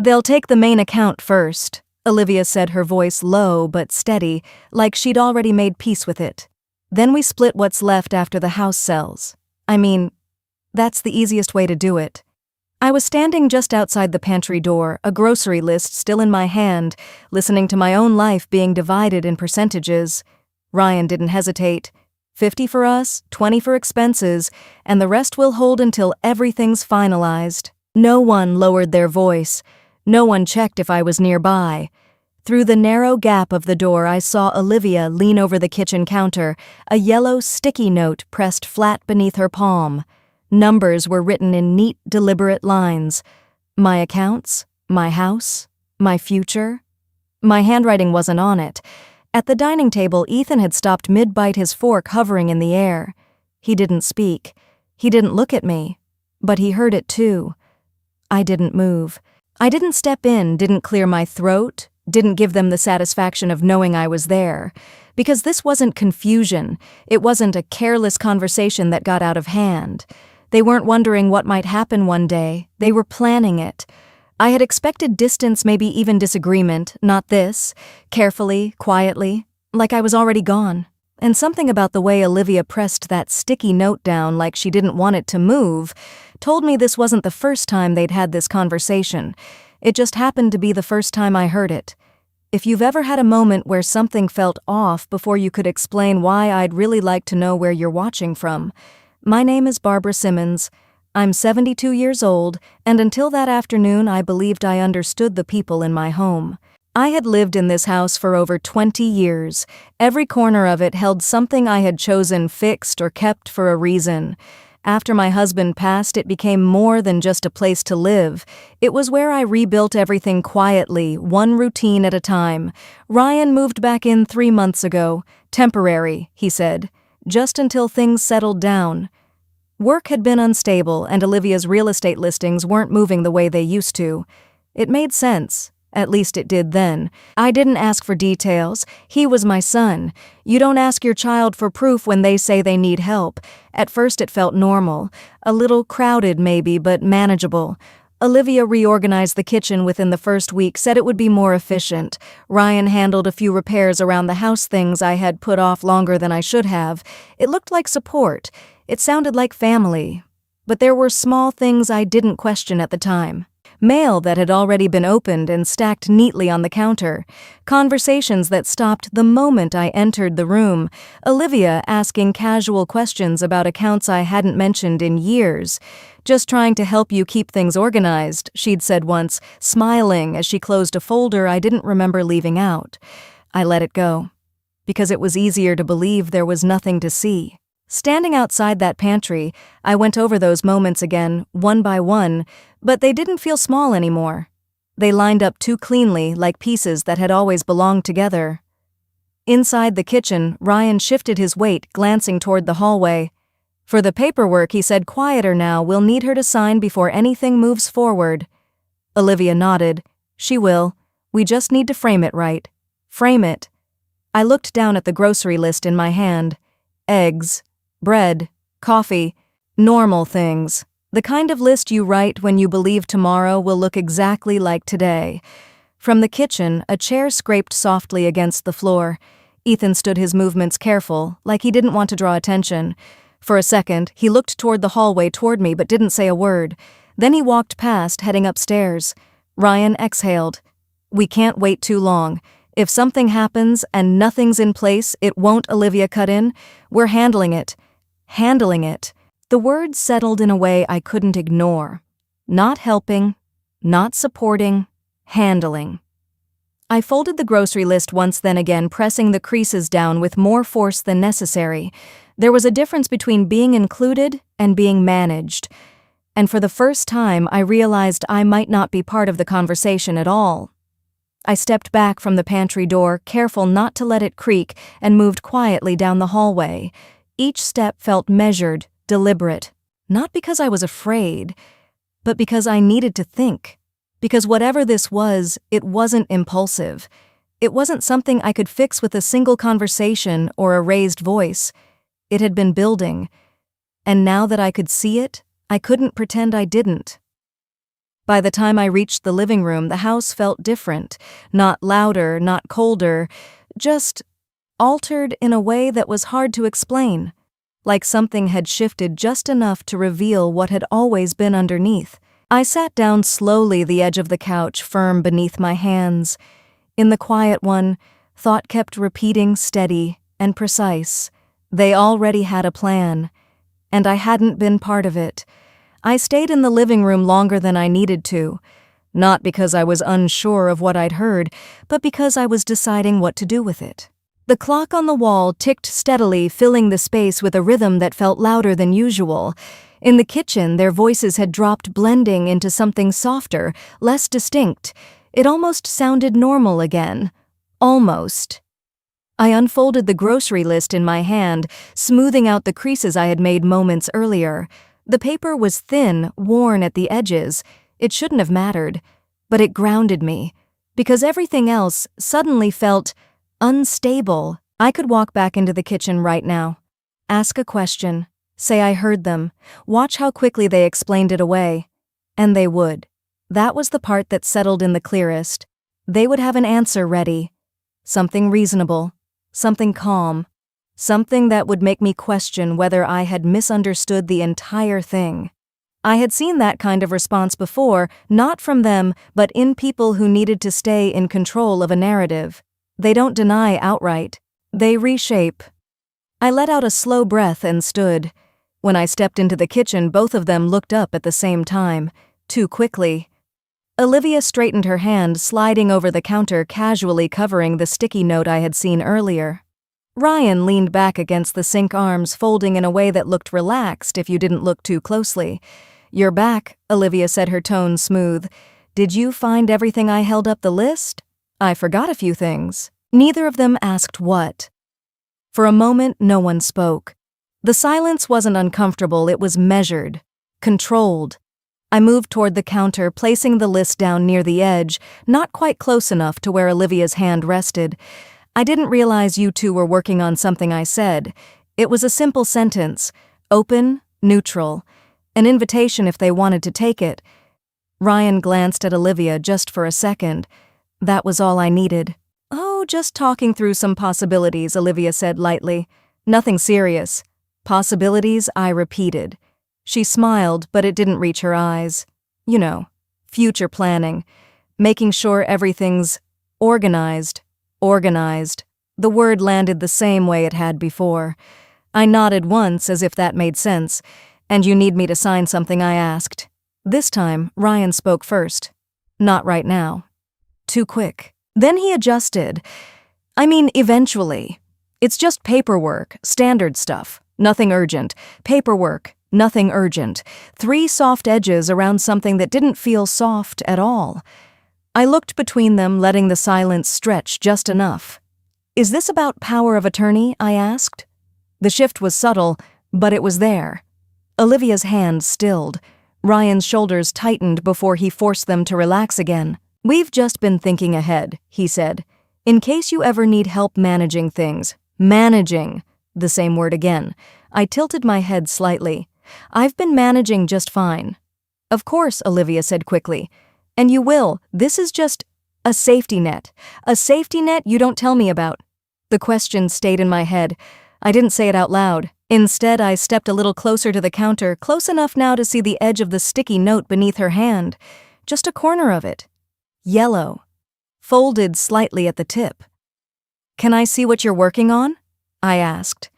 They'll take the main account first, Olivia said, her voice low but steady, like she'd already made peace with it. Then we split what's left after the house sells. I mean, that's the easiest way to do it. I was standing just outside the pantry door, a grocery list still in my hand, listening to my own life being divided in percentages. Ryan didn't hesitate. 50 for us, 20 for expenses, and the rest we'll hold until everything's finalized. No one lowered their voice. No one checked if I was nearby. Through the narrow gap of the door, I saw Olivia lean over the kitchen counter, a yellow sticky note pressed flat beneath her palm. Numbers were written in neat, deliberate lines. My accounts, my house, my future. My handwriting wasn't on it. At the dining table, Ethan had stopped mid-bite, his fork hovering in the air. He didn't speak. He didn't look at me. But he heard it too. I didn't move. I didn't step in, didn't clear my throat, didn't give them the satisfaction of knowing I was there. Because this wasn't confusion. It wasn't a careless conversation that got out of hand. They weren't wondering what might happen one day. They were planning it. I had expected distance, maybe even disagreement, not this. Carefully, quietly, like I was already gone. And something about the way Olivia pressed that sticky note down like she didn't want it to move told me this wasn't the first time they'd had this conversation. It just happened to be the first time I heard it. If you've ever had a moment where something felt off before you could explain why, I'd really like to know where you're watching from. My name is Barbara Simmons. I'm 72 years old, and until that afternoon I believed I understood the people in my home. I had lived in this house for over 20 years. Every corner of it held something I had chosen, fixed, or kept for a reason. After my husband passed, it became more than just a place to live. It was where I rebuilt everything quietly, one routine at a time. Ryan moved back in 3 months ago. Temporary, he said, just until things settled down. Work had been unstable, and Olivia's real estate listings weren't moving the way they used to. It made sense. At least it did then. I didn't ask for details. He was my son. You don't ask your child for proof when they say they need help. At first it felt normal. A little crowded maybe, but manageable. Olivia reorganized the kitchen within the first week, said it would be more efficient. Ryan handled a few repairs around the house, things I had put off longer than I should have. It looked like support. It sounded like family. But there were small things I didn't question at the time. Mail that had already been opened and stacked neatly on the counter. Conversations that stopped the moment I entered the room. Olivia asking casual questions about accounts I hadn't mentioned in years. Just trying to help you keep things organized, she'd said once, smiling as she closed a folder I didn't remember leaving out. I let it go, because it was easier to believe there was nothing to see. Standing outside that pantry, I went over those moments again, one by one, but they didn't feel small anymore. They lined up too cleanly, like pieces that had always belonged together. Inside the kitchen, Ryan shifted his weight, glancing toward the hallway. For the paperwork, he said, quieter now, we'll need her to sign before anything moves forward. Olivia nodded. She will. We just need to frame it right. Frame it. I looked down at the grocery list in my hand. Eggs, bread, coffee, normal things. The kind of list you write when you believe tomorrow will look exactly like today. From the kitchen, a chair scraped softly against the floor. Ethan stood, his movements careful, like he didn't want to draw attention. For a second, he looked toward the hallway toward me but didn't say a word. Then he walked past, heading upstairs. Ryan exhaled. We can't wait too long. If something happens and nothing's in place, it won't, Olivia cut in. We're handling it. Handling it. The words settled in a way I couldn't ignore. Not helping, not supporting, handling. I folded the grocery list once, then again, pressing the creases down with more force than necessary. There was a difference between being included and being managed. And for the first time, I realized I might not be part of the conversation at all. I stepped back from the pantry door, careful not to let it creak, and moved quietly down the hallway. Each step felt measured, deliberate. Not because I was afraid, but because I needed to think. Because whatever this was, it wasn't impulsive. It wasn't something I could fix with a single conversation or a raised voice. It had been building. And now that I could see it, I couldn't pretend I didn't. By the time I reached the living room, the house felt different. Not louder, not colder, just altered in a way that was hard to explain. Like something had shifted just enough to reveal what had always been underneath. I sat down slowly, the edge of the couch firm beneath my hands. In the quiet one, thought kept repeating, steady and precise. They already had a plan, and I hadn't been part of it. I stayed in the living room longer than I needed to, not because I was unsure of what I'd heard, but because I was deciding what to do with it. The clock on the wall ticked steadily, filling the space with a rhythm that felt louder than usual. In the kitchen, their voices had dropped, blending into something softer, less distinct. It almost sounded normal again. Almost. I unfolded the grocery list in my hand, smoothing out the creases I had made moments earlier. The paper was thin, worn at the edges. It shouldn't have mattered, but it grounded me, because everything else suddenly felt unstable. I could walk back into the kitchen right now, ask a question, say I heard them, watch how quickly they explained it away. And they would. That was the part that settled in the clearest. They would have an answer ready. Something reasonable, something calm, something that would make me question whether I had misunderstood the entire thing. I had seen that kind of response before, not from them, but in people who needed to stay in control of a narrative. They don't deny outright. They reshape. I let out a slow breath and stood. When I stepped into the kitchen, both of them looked up at the same time, too quickly. Olivia straightened her hand, sliding over the counter, casually covering the sticky note I had seen earlier. Ryan leaned back against the sink, arms folding in a way that looked relaxed if you didn't look too closely. "You're back," Olivia said, her tone smooth. "Did you find everything I held up the list?" "I forgot a few things." Neither of them asked what. For a moment, no one spoke. The silence wasn't uncomfortable, it was measured, controlled. I moved toward the counter, placing the list down near the edge, not quite close enough to where Olivia's hand rested. "I didn't realize you two were working on something," I said. It was a simple sentence, open, neutral, an invitation if they wanted to take it. Ryan glanced at Olivia just for a second. That was all I needed. "Oh, just talking through some possibilities," Olivia said lightly. "Nothing serious." "Possibilities," I repeated. She smiled, but it didn't reach her eyes. "You know, future planning, making sure everything's organized." Organized. The word landed the same way it had before. I nodded once as if that made sense. "And you need me to sign something?" I asked. This time, Ryan spoke first. "Not right now." Too quick. Then he adjusted. "I mean, eventually. It's just paperwork, standard stuff. Nothing urgent. Paperwork, nothing urgent. 3 soft edges around something that didn't feel soft at all." I looked between them, letting the silence stretch just enough. "Is this about power of attorney?" I asked. The shift was subtle, but it was there. Olivia's hand stilled. Ryan's shoulders tightened before he forced them to relax again. "We've just been thinking ahead," he said. "In case you ever need help managing things." Managing. The same word again. I tilted my head slightly. "I've been managing just fine." "Of course," Olivia said quickly. "And you will. This is just a safety net. A safety net you don't tell me about." The question stayed in my head. I didn't say it out loud. Instead, I stepped a little closer to the counter, close enough now to see the edge of the sticky note beneath her hand. Just a corner of it. Yellow. Folded slightly at the tip. "Can I see what you're working on?" I asked.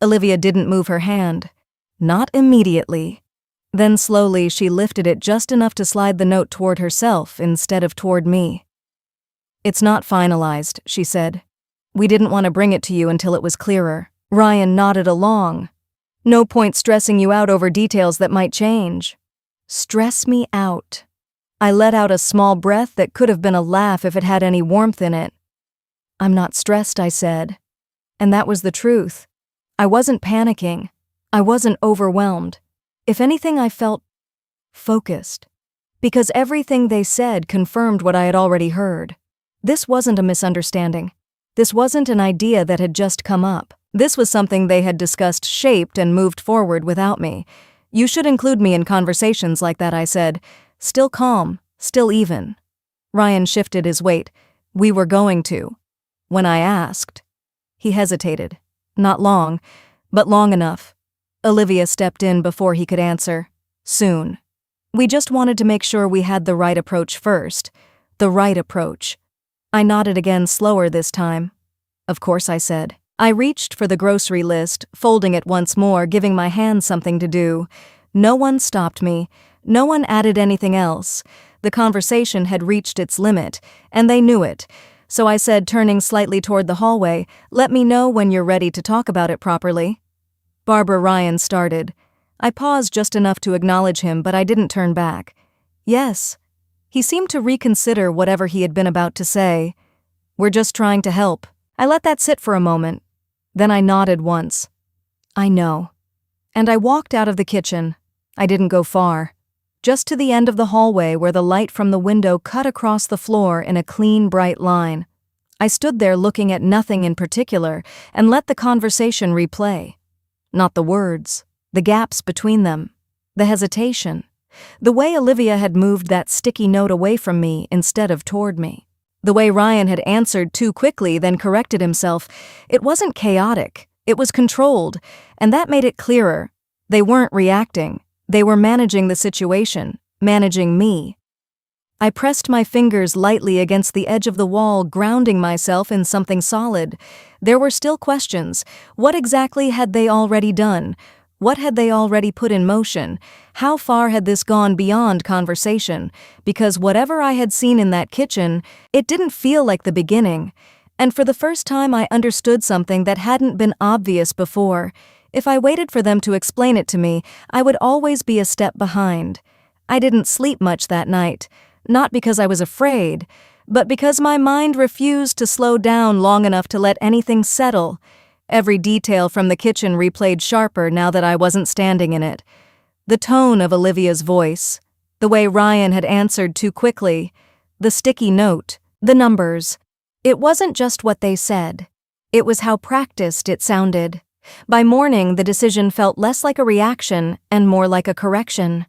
Olivia didn't move her hand. Not immediately. Then slowly she lifted it just enough to slide the note toward herself instead of toward me. "It's not finalized," she said. "We didn't want to bring it to you until it was clearer." Ryan nodded along. "No point stressing you out over details that might change." Stress me out. I let out a small breath that could have been a laugh if it had any warmth in it. "I'm not stressed," I said. And that was the truth. I wasn't panicking. I wasn't overwhelmed. If anything, I felt focused. Because everything they said confirmed what I had already heard. This wasn't a misunderstanding. This wasn't an idea that had just come up. This was something they had discussed, shaped, and moved forward without me. "You should include me in conversations like that," I said. still calm, still even. Ryan shifted his weight. We were going to. When I asked. He hesitated. Not long, but long enough. Olivia stepped in before he could answer. Soon. We just wanted to make sure we had the right approach first. The right approach. I nodded again, slower this time. Of course, I said. I reached for the grocery list, folding it once more, giving my hand something to do. No one stopped me. No one added anything else. The conversation had reached its limit, and they knew it. So I said, turning slightly toward the hallway, "Let me know when you're ready to talk about it properly." Barbara Ryan started. I paused just enough to acknowledge him, but I didn't turn back. Yes. He seemed to reconsider whatever he had been about to say. We're just trying to help. I let that sit for a moment. Then I nodded once. I know. And I walked out of the kitchen. I didn't go far. Just to the end of the hallway where the light from the window cut across the floor in a clean, bright line. I stood there looking at nothing in particular and let the conversation replay. Not the words, the gaps between them, the hesitation, the way Olivia had moved that sticky note away from me instead of toward me. The way Ryan had answered too quickly, then corrected himself. It wasn't chaotic, it was controlled, and that made it clearer. They weren't reacting. They were managing the situation, managing me. I pressed my fingers lightly against the edge of the wall, grounding myself in something solid. There were still questions. What exactly had they already done? What had they already put in motion? How far had this gone beyond conversation? Because whatever I had seen in that kitchen, it didn't feel like the beginning. And for the first time I understood something that hadn't been obvious before. If I waited for them to explain it to me, I would always be a step behind. I didn't sleep much that night, not because I was afraid, but because my mind refused to slow down long enough to let anything settle. Every detail from the kitchen replayed sharper now that I wasn't standing in it. The tone of Olivia's voice, the way Ryan had answered too quickly, the sticky note, the numbers. It wasn't just what they said. It was how practiced it sounded. By morning, the decision felt less like a reaction and more like a correction.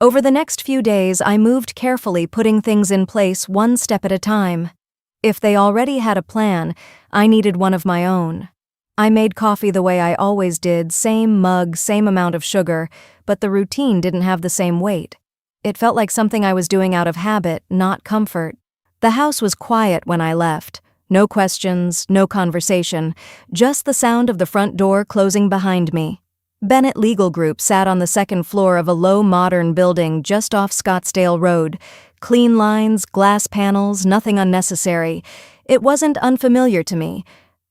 Over the next few days, I moved carefully, putting things in place one step at a time. If they already had a plan, I needed one of my own. I made coffee the way I always did, same mug, same amount of sugar, but the routine didn't have the same weight. It felt like something I was doing out of habit, not comfort. The house was quiet when I left. No questions, no conversation, just the sound of the front door closing behind me. Bennett Legal Group sat on the second floor of a low modern building just off Scottsdale Road. Clean lines, glass panels, nothing unnecessary. It wasn't unfamiliar to me.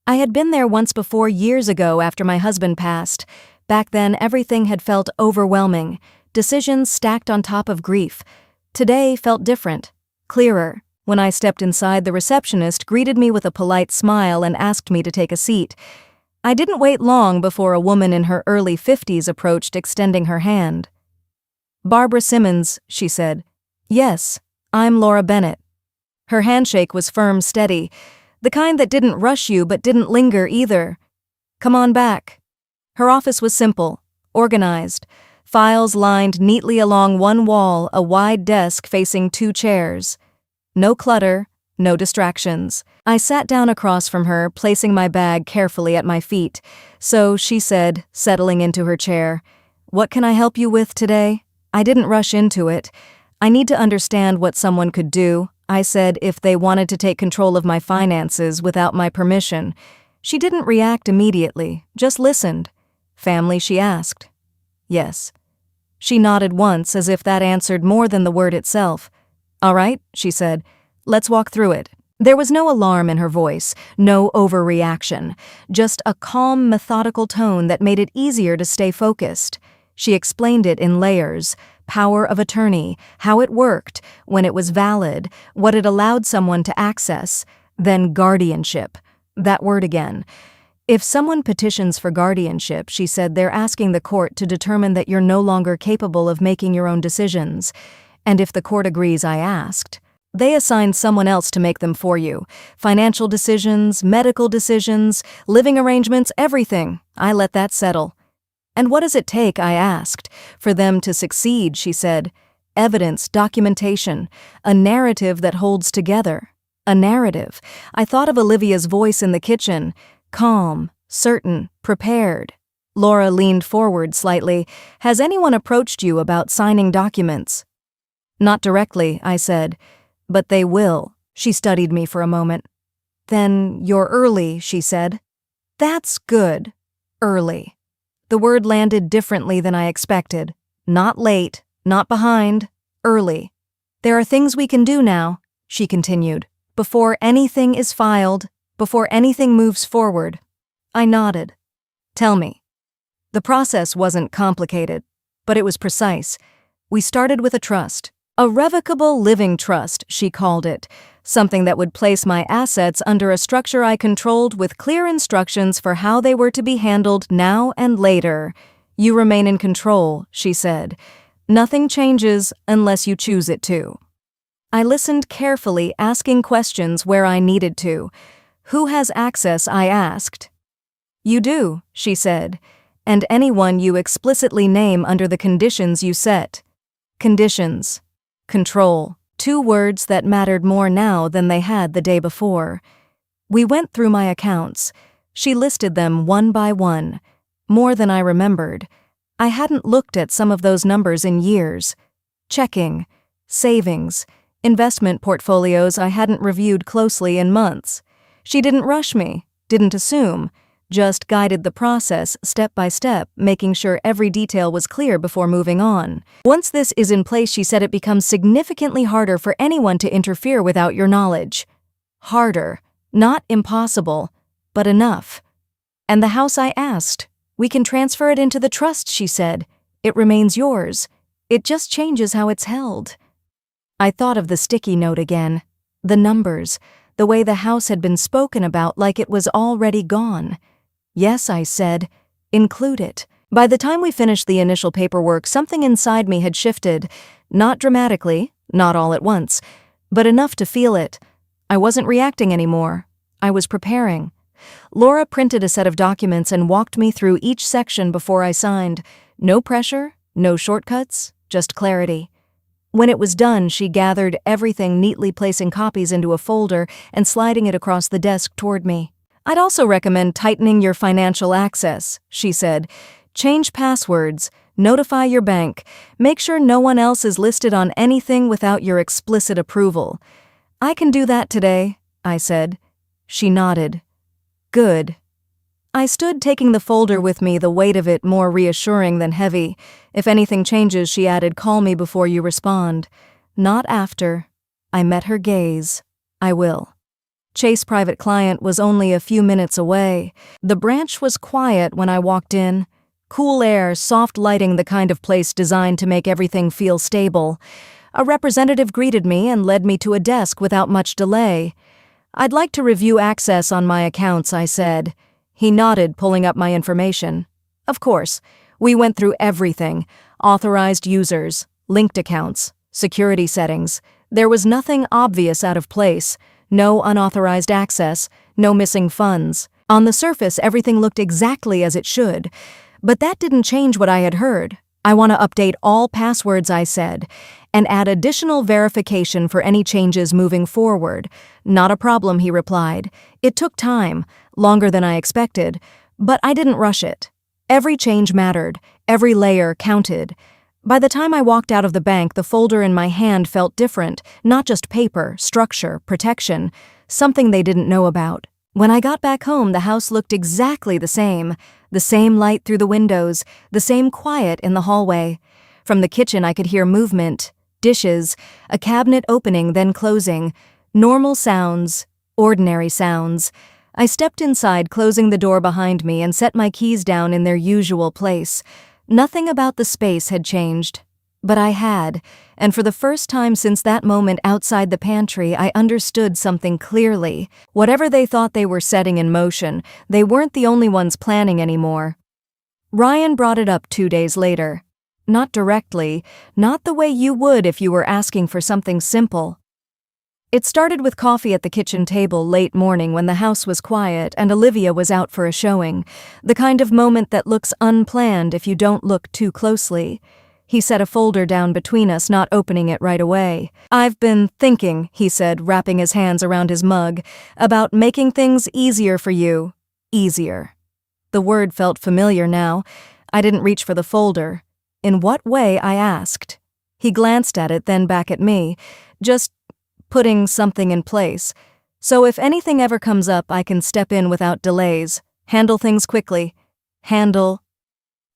I had been there once before, years ago after my husband passed. Back then, everything had felt overwhelming, decisions stacked on top of grief. Today felt different, clearer. When I stepped inside, the receptionist greeted me with a polite smile and asked me to take a seat. I didn't wait long before a woman in her early 50s approached, extending her hand. "Barbara Simmons," she said. "Yes, I'm Laura Bennett." Her handshake was firm, steady, the kind that didn't rush you but didn't linger either. "Come on back." Her office was simple, organized, files lined neatly along one wall, a wide desk facing two chairs. No clutter, no distractions. I sat down across from her, placing my bag carefully at my feet. So she said, settling into her chair, "What can I help you with today?" I didn't rush into it. "I need to understand what someone could do," I said, "if they wanted to take control of my finances without my permission." She didn't react immediately, just listened. "Family?" she asked. "Yes." She nodded once, as if that answered more than the word itself. "All right," she said. "Let's walk through it." There was no alarm in her voice, no overreaction, just a calm, methodical tone that made it easier to stay focused. She explained it in layers: power of attorney, how it worked, when it was valid, what it allowed someone to access, then guardianship. That word again. If someone petitions for guardianship, she said, they're asking the court to determine that you're no longer capable of making your own decisions. And if the court agrees, I asked, they assign someone else to make them for you. Financial decisions, medical decisions, living arrangements, everything. I let that settle. "And what does it take," I asked, "for them to succeed?" she said. Evidence, documentation, a narrative that holds together. A narrative. I thought of Olivia's voice in the kitchen, calm, certain, prepared. Laura leaned forward slightly. Has anyone approached you about signing documents? Not directly, I said. But they will. She studied me for a moment. Then you're early, she said. That's good. Early. The word landed differently than I expected. Not late, not behind, early. There are things we can do now, she continued, before anything is filed, before anything moves forward. I nodded. Tell me. The process wasn't complicated, but it was precise. We started with a trust. A revocable living trust, she called it. Something that would place my assets under a structure I controlled with clear instructions for how they were to be handled now and later. You remain in control, she said. Nothing changes unless you choose it to. I listened carefully, asking questions where I needed to. Who has access, I asked. You do, she said, and anyone you explicitly name under the conditions you set. Conditions. Control. 2 words that mattered more now than they had the day before. We went through my accounts. She listed them one by one. More than I remembered. I hadn't looked at some of those numbers in years. Checking, savings, investment portfolios I hadn't reviewed closely in months. She didn't rush me, didn't assume, just guided the process step by step, making sure every detail was clear before moving on. Once this is in place, she said, it becomes significantly harder for anyone to interfere without your knowledge. Harder, not impossible, but enough. And the house, I asked. We can transfer it into the trust, she said. It remains yours. It just changes how it's held. I thought of the sticky note again. The numbers, the way the house had been spoken about like it was already gone. Yes, I said, include it. By the time we finished the initial paperwork, something inside me had shifted. Not dramatically, not all at once, but enough to feel it. I wasn't reacting anymore. I was preparing. Laura printed a set of documents and walked me through each section before I signed. No pressure, no shortcuts, just clarity. When it was done, she gathered everything, neatly placing copies into a folder and sliding it across the desk toward me. I'd also recommend tightening your financial access, she said. Change passwords, notify your bank, make sure no one else is listed on anything without your explicit approval. I can do that today, I said. She nodded. Good. I stood taking the folder with me, the weight of it more reassuring than heavy. If anything changes, she added, call me before you respond. Not after. I met her gaze. I will. Chase Private Client was only a few minutes away. The branch was quiet when I walked in. Cool air, soft lighting, the kind of place designed to make everything feel stable. A representative greeted me and led me to a desk without much delay. I'd like to review access on my accounts, I said. He nodded, pulling up my information. Of course. We went through everything. Authorized users, linked accounts, security settings. There was nothing obvious out of place. No unauthorized access, no missing funds. On the surface, everything looked exactly as it should. But that didn't change what I had heard. I want to update all passwords, I said, and add additional verification for any changes moving forward. Not a problem, he replied. It took time, longer than I expected, but I didn't rush it. Every change mattered, every layer counted. By the time I walked out of the bank, the folder in my hand felt different, not just paper, structure, protection, something they didn't know about. When I got back home, the house looked exactly the same light through the windows, the same quiet in the hallway. From the kitchen I could hear movement, dishes, a cabinet opening then closing, normal sounds, ordinary sounds. I stepped inside, closing the door behind me, and set my keys down in their usual place. Nothing about the space had changed, but I had, and for the first time since that moment outside the pantry, I understood something clearly. Whatever they thought they were setting in motion, they weren't the only ones planning anymore. Ryan brought it up 2 days later. Not directly, not the way you would if you were asking for something simple. It started with coffee at the kitchen table late morning when the house was quiet and Olivia was out for a showing, the kind of moment that looks unplanned if you don't look too closely. He set a folder down between us, not opening it right away. "I've been thinking," he said, wrapping his hands around his mug, "about making things easier for you." Easier. The word felt familiar now. I didn't reach for the folder. "In what way?" I asked. He glanced at it, then back at me. "Just putting something in place. So if anything ever comes up, I can step in without delays. Handle things quickly. Handle."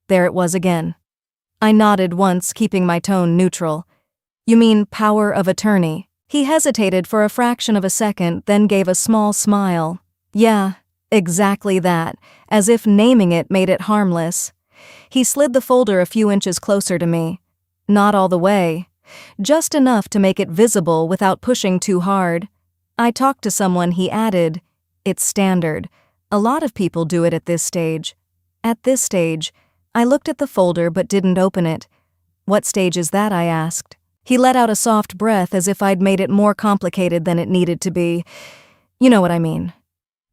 There it was again. I nodded once, keeping my tone neutral. "You mean power of attorney?" He hesitated for a fraction of a second, then gave a small smile. "Yeah, exactly that, as if naming it made it harmless." He slid the folder a few inches closer to me. "Not all the way. Just enough to make it visible without pushing too hard. I talked to someone," he added. "It's standard. A lot of people do it at this stage." At this stage, I looked at the folder but didn't open it. "What stage is that?" I asked. He let out a soft breath as if I'd made it more complicated than it needed to be. "You know what I mean.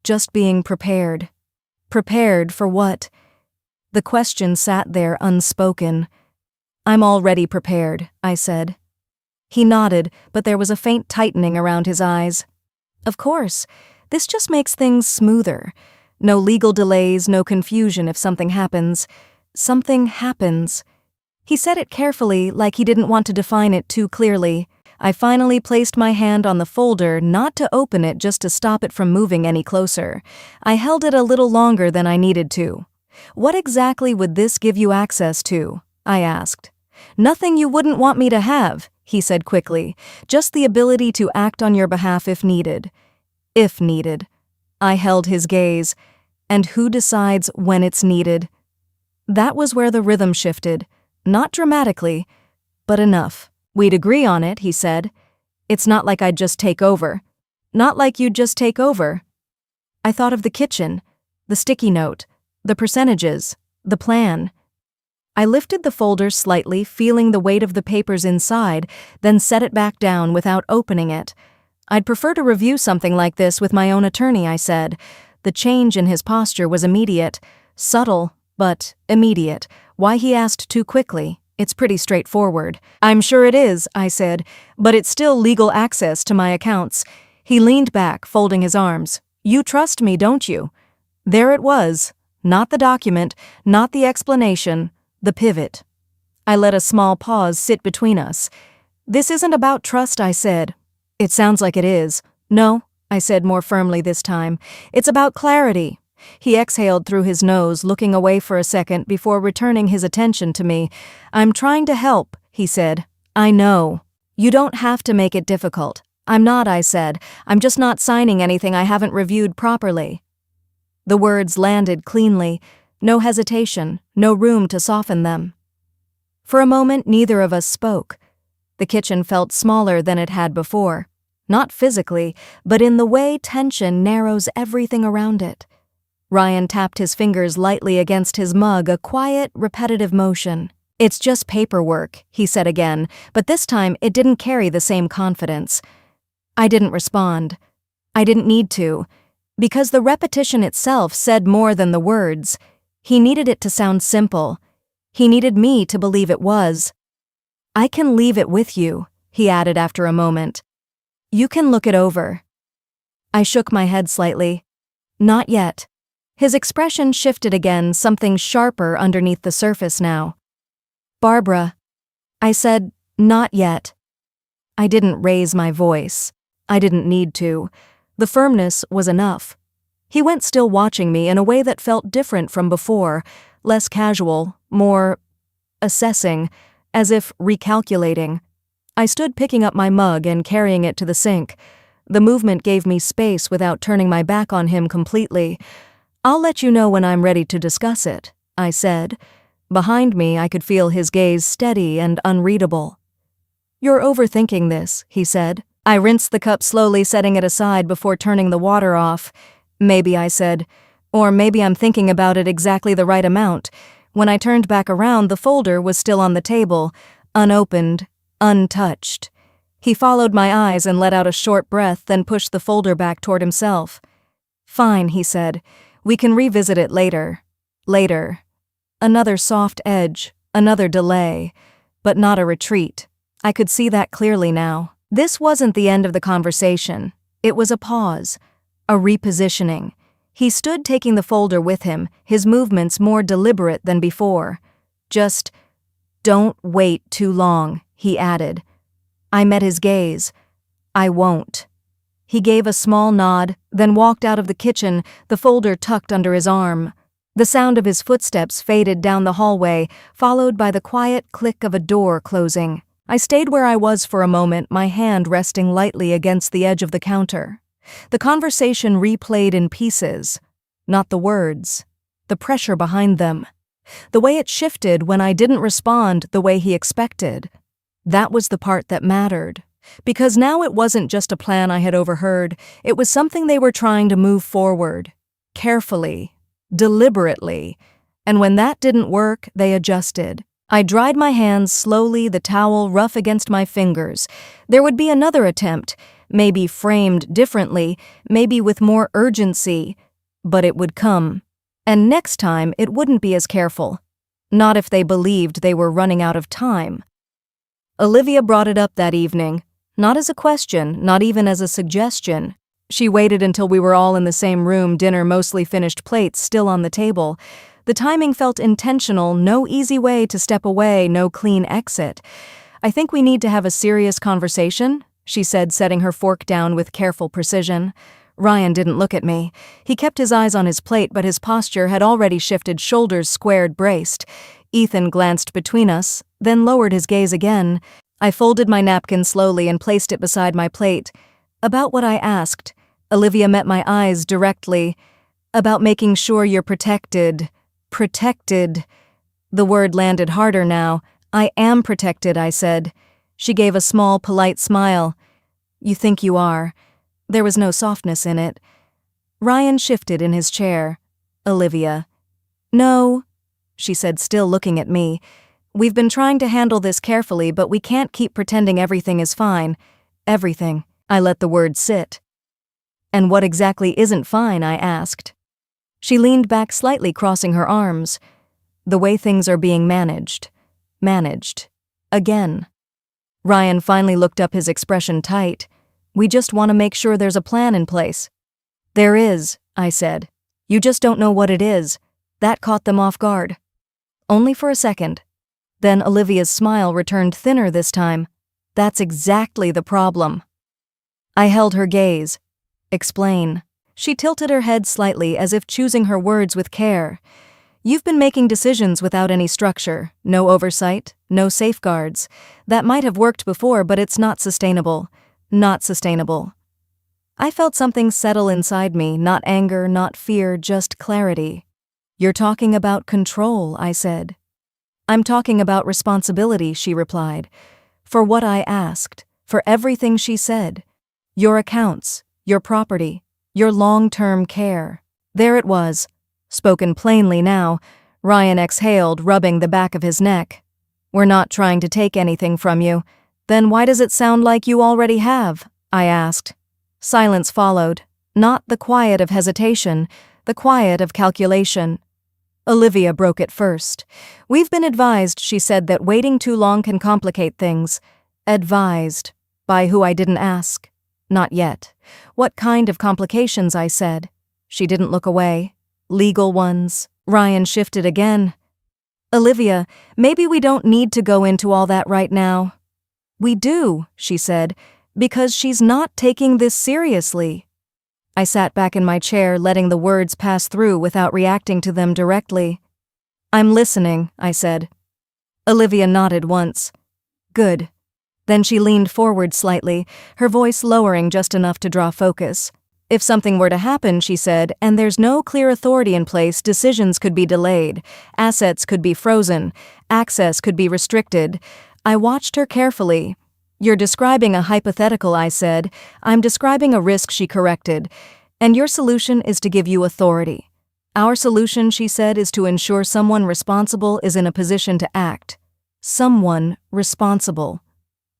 Just being prepared." Prepared for what? The question sat there unspoken. "I'm already prepared," I said. He nodded, but there was a faint tightening around his eyes. "Of course. This just makes things smoother. No legal delays, no confusion if something happens. Something happens." He said it carefully, like he didn't want to define it too clearly. I finally placed my hand on the folder, not to open it, just to stop it from moving any closer. I held it a little longer than I needed to. "What exactly would this give you access to?" I asked. "Nothing you wouldn't want me to have," he said quickly. "Just the ability to act on your behalf if needed." If needed. I held his gaze. And who decides when it's needed? That was where the rhythm shifted. Not dramatically, but enough. "We'd agree on it," he said. "It's not like I'd just take over." "Not like you'd just take over." I thought of the kitchen, the sticky note, the percentages, the plan. I lifted the folder slightly, feeling the weight of the papers inside, then set it back down without opening it. "I'd prefer to review something like this with my own attorney," I said. The change in his posture was immediate. Subtle, but immediate. Why he asked too quickly? It's pretty straightforward. "I'm sure it is," I said, "but it's still legal access to my accounts." He leaned back, folding his arms. "You trust me, don't you?" There it was. Not the document, not the explanation, the pivot. I let a small pause sit between us. "This isn't about trust," I said. "It sounds like it is." "No," I said more firmly this time. "It's about clarity." He exhaled through his nose, looking away for a second before returning his attention to me. "I'm trying to help," he said. "I know. You don't have to make it difficult." "I'm not," I said. "I'm just not signing anything I haven't reviewed properly." The words landed cleanly. No hesitation, no room to soften them. For a moment, neither of us spoke. The kitchen felt smaller than it had before. Not physically, but in the way tension narrows everything around it. Ryan tapped his fingers lightly against his mug, a quiet, repetitive motion. "It's just paperwork," he said again, but this time it didn't carry the same confidence. I didn't respond. I didn't need to, because the repetition itself said more than the words. He needed it to sound simple. He needed me to believe it was. "I can leave it with you," he added after a moment. "You can look it over." I shook my head slightly. "Not yet." His expression shifted again, something sharper underneath the surface now. "Barbara," I said, "not yet." I didn't raise my voice. I didn't need to. The firmness was enough. He went, still watching me in a way that felt different from before, less casual, more assessing, as if recalculating. I stood picking up my mug and carrying it to the sink. The movement gave me space without turning my back on him completely. "I'll let you know when I'm ready to discuss it," I said. Behind me, I could feel his gaze steady and unreadable. "You're overthinking this," he said. I rinsed the cup slowly, setting it aside before turning the water off. "Maybe," I said. "Or maybe I'm thinking about it exactly the right amount." When I turned back around, the folder was still on the table, unopened, untouched. He followed my eyes and let out a short breath, then pushed the folder back toward himself. "Fine," he said. "We can revisit it later." Later. Another soft edge, another delay. but not a retreat. I could see that clearly now. This wasn't the end of the conversation. It was a pause, a repositioning. He stood taking the folder with him, his movements more deliberate than before. Just, "Don't wait too long," he added. I met his gaze. "I won't." He gave a small nod, then walked out of the kitchen, the folder tucked under his arm. The sound of his footsteps faded down the hallway, followed by the quiet click of a door closing. I stayed where I was for a moment, my hand resting lightly against the edge of the counter. The conversation replayed in pieces. Not the words, the pressure behind them. The way it shifted when I didn't respond the way he expected. That was the part that mattered. Because now it wasn't just a plan I had overheard, it was something they were trying to move forward. Carefully, deliberately. And when that didn't work, they adjusted. I dried my hands slowly, the towel rough against my fingers. There would be another attempt, maybe framed differently, maybe with more urgency. But it would come. And next time, it wouldn't be as careful. Not if they believed they were running out of time. Olivia brought it up that evening. Not as a question, not even as a suggestion. She waited until we were all in the same room, dinner mostly finished, plates still on the table. The timing felt intentional, no easy way to step away, no clean exit. "I think we need to have a serious conversation," she said, setting her fork down with careful precision. Ryan didn't look at me. He kept his eyes on his plate, but his posture had already shifted, shoulders squared, braced. Ethan glanced between us, then lowered his gaze again. I folded my napkin slowly and placed it beside my plate. "About what I asked." Olivia met my eyes directly. "About making sure you're protected." Protected. The word landed harder now. "I am protected," I said. She gave a small, polite smile. "You think you are." There was no softness in it. Ryan shifted in his chair. "Olivia." "No," she said, still looking at me. "We've been trying to handle this carefully, but we can't keep pretending everything is fine." "Everything." I let the word sit. "And what exactly isn't fine?" I asked. She leaned back slightly, crossing her arms. "The way things are being managed." Managed. Again. Ryan finally looked up, his expression tight. "We just want to make sure there's a plan in place." "There is," I said. "You just don't know what it is." That caught them off guard. Only for a second. Then Olivia's smile returned, thinner this time. "That's exactly the problem." I held her gaze. "Explain." She tilted her head slightly, as if choosing her words with care. "You've been making decisions without any structure, no oversight, no safeguards. That might have worked before, but it's not sustainable. Not sustainable." I felt something settle inside me, not anger, not fear, just clarity. "You're talking about control," I said. "I'm talking about responsibility," she replied. "For what I asked, for everything she said. Your accounts, your property, your long-term care." There it was, spoken plainly now. Ryan exhaled, rubbing the back of his neck. "We're not trying to take anything from you." "Then why does it sound like you already have?" I asked. Silence followed, not the quiet of hesitation, the quiet of calculation. Olivia broke it first. "We've been advised," she said, "that waiting too long can complicate things." Advised. By who I didn't ask. Not yet. "What kind of complications?" I said. She didn't look away. "Legal ones." Ryan shifted again. "Olivia, maybe we don't need to go into all that right now." "We do," she said, "because she's not taking this seriously." I sat back in my chair, letting the words pass through without reacting to them directly. "I'm listening," I said. Olivia nodded once. "Good." Then she leaned forward slightly, her voice lowering just enough to draw focus. "If something were to happen," she said, "and there's no clear authority in place, decisions could be delayed, assets could be frozen, access could be restricted." I watched her carefully. "You're describing a hypothetical," I said. "I'm describing a risk," she corrected. "And your solution is to give you authority." "Our solution," she said, "is to ensure someone responsible is in a position to act." Someone responsible.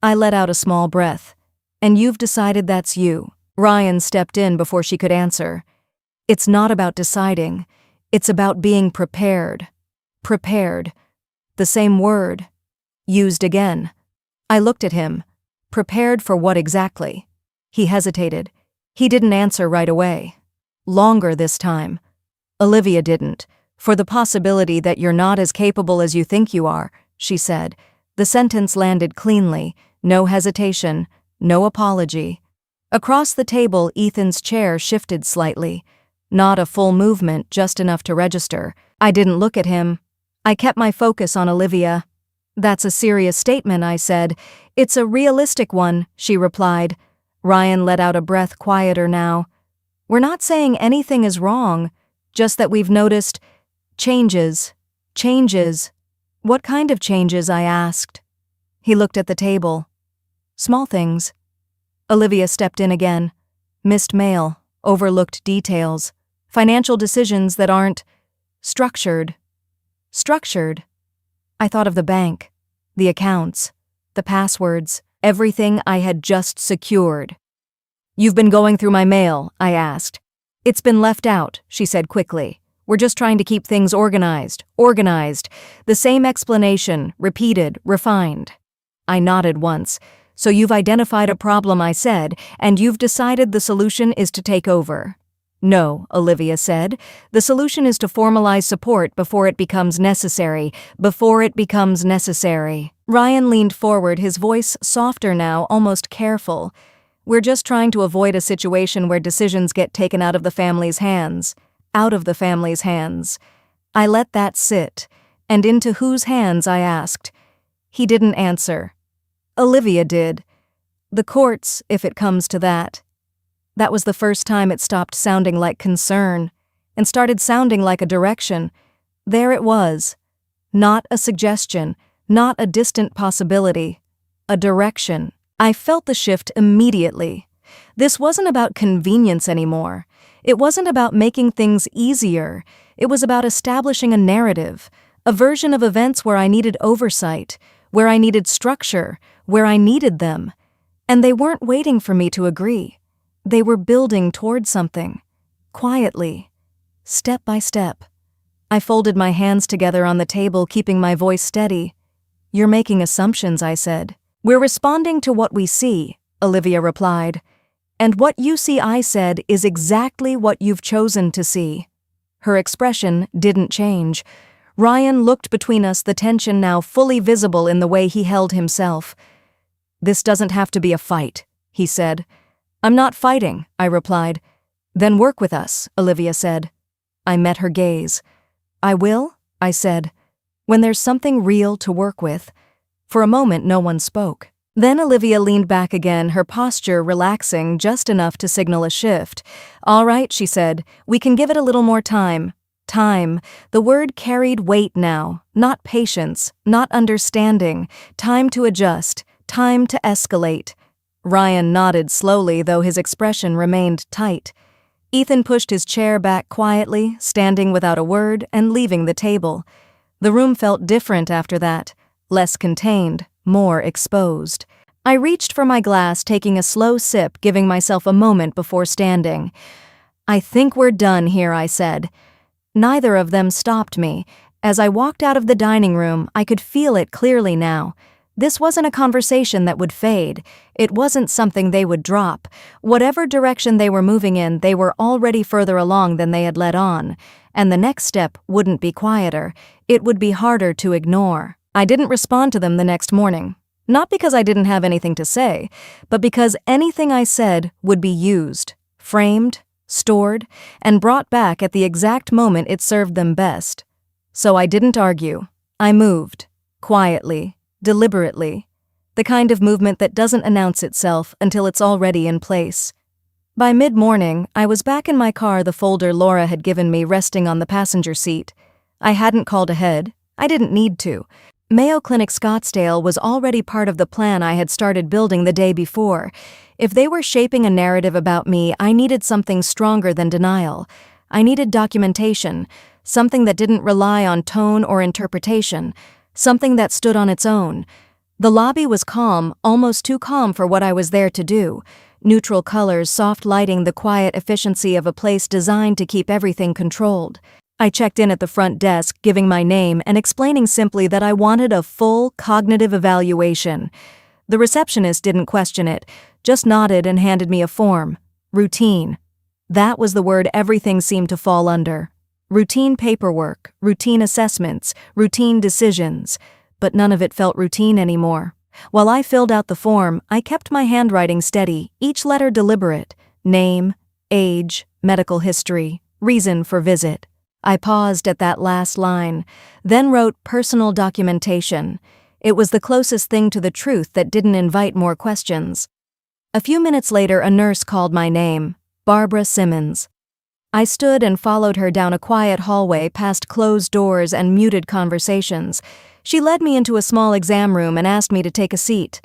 I let out a small breath. "And you've decided that's you." Ryan stepped in before she could answer. "It's not about deciding. It's about being prepared." Prepared. The same word. Used again. I looked at him. Prepared for what exactly? He hesitated. He didn't answer right away. Longer this time. Olivia didn't. For the possibility that you're not as capable as you think you are, she said. The sentence landed cleanly. No hesitation. No apology. Across the table, Ethan's chair shifted slightly. Not a full movement, just enough to register. I didn't look at him. I kept my focus on Olivia. That's a serious statement, I said. It's a realistic one, she replied. Ryan let out a breath, quieter now. We're not saying anything is wrong, just that we've noticed changes. Changes. What kind of changes? I asked. He looked at the table. Small things. Olivia stepped in again. Missed mail, overlooked details, financial decisions that aren't structured. Structured. I thought of the bank, the accounts, the passwords, everything I had just secured. You've been going through my mail, I asked. It's been left out, she said quickly. We're just trying to keep things organized. The same explanation, repeated, refined. I nodded once. So you've identified a problem, I said, and you've decided the solution is to take over. No, Olivia said. The solution is to formalize support before it becomes necessary. Ryan leaned forward, his voice softer now, almost careful. We're just trying to avoid a situation where decisions get taken out of the family's hands. Out of the family's hands. I let that sit. And into whose hands, I asked. He didn't answer. Olivia did. The courts, if it comes to that. That was the first time it stopped sounding like concern and started sounding like a direction. There it was. Not a suggestion, not a distant possibility. A direction. I felt the shift immediately. This wasn't about convenience anymore. It wasn't about making things easier. It was about establishing a narrative, a version of events where I needed oversight, where I needed structure, where I needed them. And they weren't waiting for me to agree. They were building toward something. Quietly. Step by step. I folded my hands together on the table, keeping my voice steady. You're making assumptions, I said. We're responding to what we see, Olivia replied. And what you see, I said, is exactly what you've chosen to see. Her expression didn't change. Ryan looked between us, the tension now fully visible in the way he held himself. This doesn't have to be a fight, he said. I'm not fighting, I replied. Then work with us, Olivia said. I met her gaze. I will, I said, when there's something real to work with. For a moment, no one spoke. Then Olivia leaned back again, her posture relaxing just enough to signal a shift. All right, she said, we can give it a little more time. Time. The word carried weight now. Not patience, not understanding. Time to adjust. Time to escalate. Ryan nodded slowly, though his expression remained tight. Ethan pushed his chair back quietly, standing without a word and leaving the table. The room felt different after that. Less contained, more exposed. I reached for my glass, taking a slow sip, giving myself a moment before standing. I think we're done here, I said. Neither of them stopped me. As I walked out of the dining room, I could feel it clearly now. This wasn't a conversation that would fade. It wasn't something they would drop. Whatever direction they were moving in, they were already further along than they had let on. And the next step wouldn't be quieter. It would be harder to ignore. I didn't respond to them the next morning. Not because I didn't have anything to say, but because anything I said would be used, framed, stored, and brought back at the exact moment it served them best. So I didn't argue. I moved. Quietly. Deliberately. The kind of movement that doesn't announce itself until it's already in place. By mid-morning, I was back in my car, the folder Laura had given me resting on the passenger seat. I hadn't called ahead. I didn't need to. Mayo Clinic Scottsdale was already part of the plan I had started building the day before. If they were shaping a narrative about me, I needed something stronger than denial. I needed documentation, something that didn't rely on tone or interpretation, something that stood on its own. The lobby was calm, almost too calm for what I was there to do. Neutral colors, soft lighting, the quiet efficiency of a place designed to keep everything controlled. I checked in at the front desk, giving my name and explaining simply that I wanted a full cognitive evaluation. The receptionist didn't question it, just nodded and handed me a form. Routine. That was the word everything seemed to fall under. Routine paperwork, routine assessments, routine decisions, but none of it felt routine anymore. While I filled out the form, I kept my handwriting steady, each letter deliberate. Name, age, medical history, reason for visit. I paused at that last line, then wrote personal documentation. It was the closest thing to the truth that didn't invite more questions. A few minutes later, a nurse called my name, Barbara Simmons. I stood and followed her down a quiet hallway past closed doors and muted conversations. She led me into a small exam room and asked me to take a seat.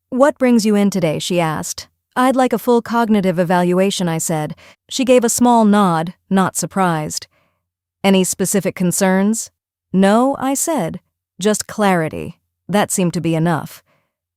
"What brings you in today?" she asked. "I'd like a full cognitive evaluation," I said. She gave a small nod, not surprised. "Any specific concerns?" "No," I said. "Just clarity." That seemed to be enough.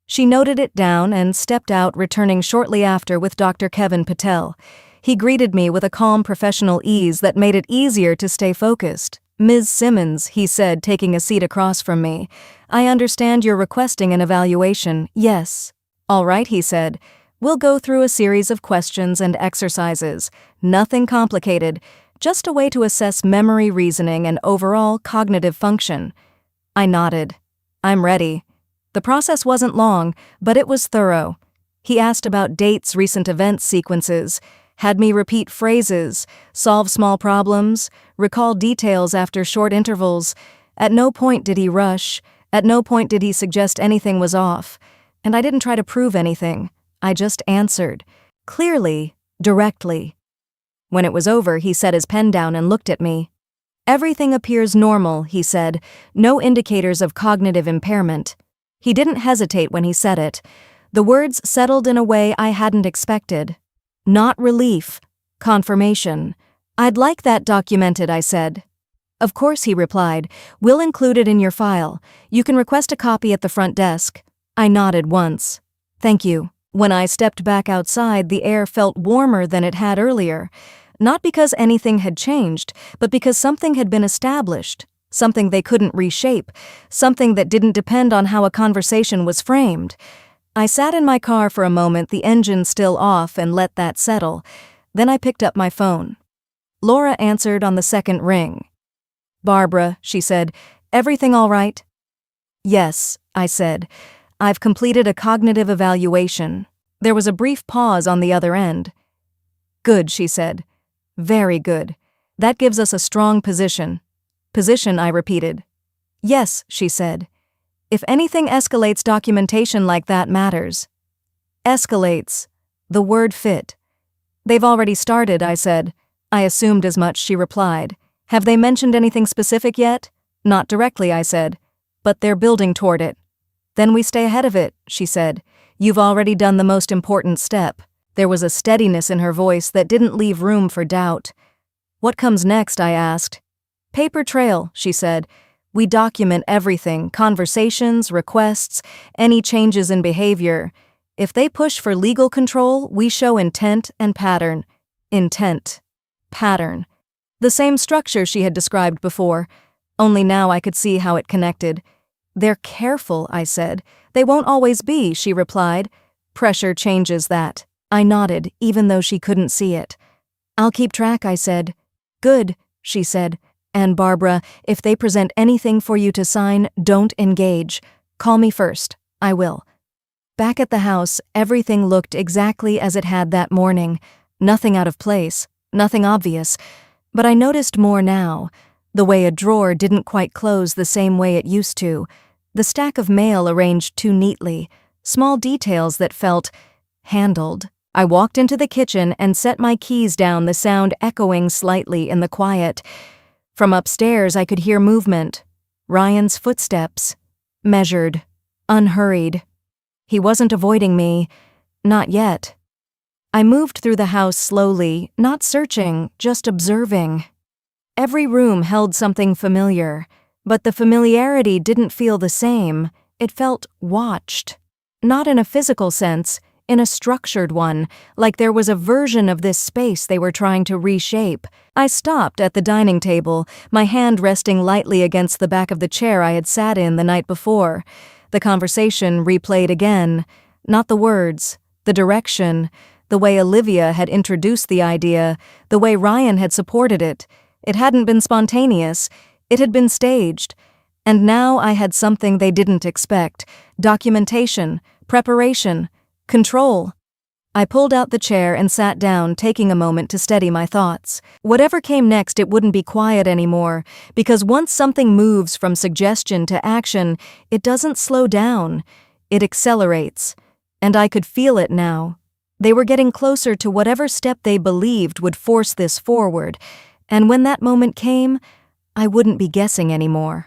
She noted it down and stepped out, returning shortly after with Dr. Kevin Patel. He greeted me with a calm professional ease that made it easier to stay focused. "Ms. Simmons," he said, taking a seat across from me. "I understand you're requesting an evaluation." "Yes." "All right," he said. "We'll go through a series of questions and exercises. Nothing complicated, just a way to assess memory, reasoning, and overall cognitive function." I nodded. "I'm ready." The process wasn't long, but it was thorough. He asked about dates, recent events, sequences, had me repeat phrases, solve small problems, recall details after short intervals. At no point did he rush, at no point did he suggest anything was off. And I didn't try to prove anything. I just answered. Clearly, directly. When it was over, he set his pen down and looked at me. "Everything appears normal," he said, "no indicators of cognitive impairment." He didn't hesitate when he said it. The words settled in a way I hadn't expected. Not relief, confirmation. "I'd like that documented," I said. "Of course," he replied. "We'll include it in your file. You can request a copy at the front desk." I nodded once. "Thank you." When I stepped back outside, the air felt warmer than it had earlier. Not because anything had changed, but because something had been established. Something they couldn't reshape. Something that didn't depend on how a conversation was framed. I sat in my car for a moment, the engine still off, and let that settle. Then I picked up my phone. Laura answered on the second ring. "Barbara," she said, "everything all right?" "Yes," I said. "I've completed a cognitive evaluation." There was a brief pause on the other end. "Good," she said. "Very good. That gives us a strong position." "Position," I repeated. "Yes," she said. "If anything escalates, documentation like that matters." Escalates. The word fit. "They've already started," I said. I assumed as much, she replied. "Have they mentioned anything specific yet?" "Not directly," I said. "But they're building toward it." "Then we stay ahead of it," she said. "You've already done the most important step." There was a steadiness in her voice that didn't leave room for doubt. "What comes next?" I asked. "Paper trail," she said. "We document everything, conversations, requests, any changes in behavior. If they push for legal control, we show intent and pattern." Intent. Pattern. The same structure she had described before, only now I could see how it connected. "They're careful," I said. "They won't always be," she replied. "Pressure changes that." I nodded, even though she couldn't see it. "I'll keep track," I said. "Good," she said. "And Barbara, if they present anything for you to sign, don't engage. Call me first. I will." Back at the house, everything looked exactly as it had that morning. Nothing out of place, nothing obvious. But I noticed more now. The way a drawer didn't quite close the same way it used to. The stack of mail arranged too neatly. Small details that felt handled. I walked into the kitchen and set my keys down, the sound echoing slightly in the quiet. From upstairs, I could hear movement. Ryan's footsteps. Measured. Unhurried. He wasn't avoiding me. Not yet. I moved through the house slowly, not searching, just observing. Every room held something familiar, but the familiarity didn't feel the same. It felt watched. Not in a physical sense, in a structured one, like there was a version of this space they were trying to reshape. I stopped at the dining table, my hand resting lightly against the back of the chair I had sat in the night before. The conversation replayed again. Not the words, the direction, the way Olivia had introduced the idea, the way Ryan had supported it. It hadn't been spontaneous, it had been staged. And now I had something they didn't expect: documentation, preparation, control. I pulled out the chair and sat down, taking a moment to steady my thoughts. Whatever came next, it wouldn't be quiet anymore, because once something moves from suggestion to action, it doesn't slow down, it accelerates. And I could feel it now. They were getting closer to whatever step they believed would force this forward, and when that moment came, I wouldn't be guessing anymore.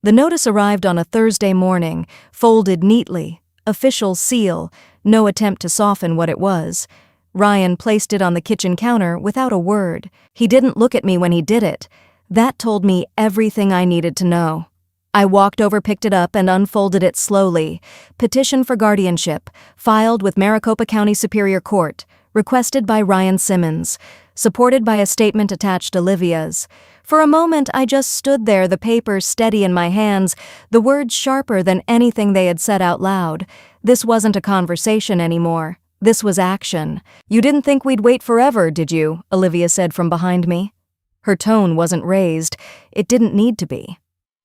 The notice arrived on a Thursday morning, folded neatly, official seal, no attempt to soften what it was. Ryan placed it on the kitchen counter without a word. He didn't look at me when he did it. That told me everything I needed to know. I walked over, picked it up, and unfolded it slowly. Petition for guardianship, filed with Maricopa County Superior Court, requested by Ryan Simmons, supported by a statement attached Olivia's. For a moment, I just stood there, the paper steady in my hands, the words sharper than anything they had said out loud. This wasn't a conversation anymore. This was action. "You didn't think we'd wait forever, did you?" Olivia said from behind me. Her tone wasn't raised. It didn't need to be.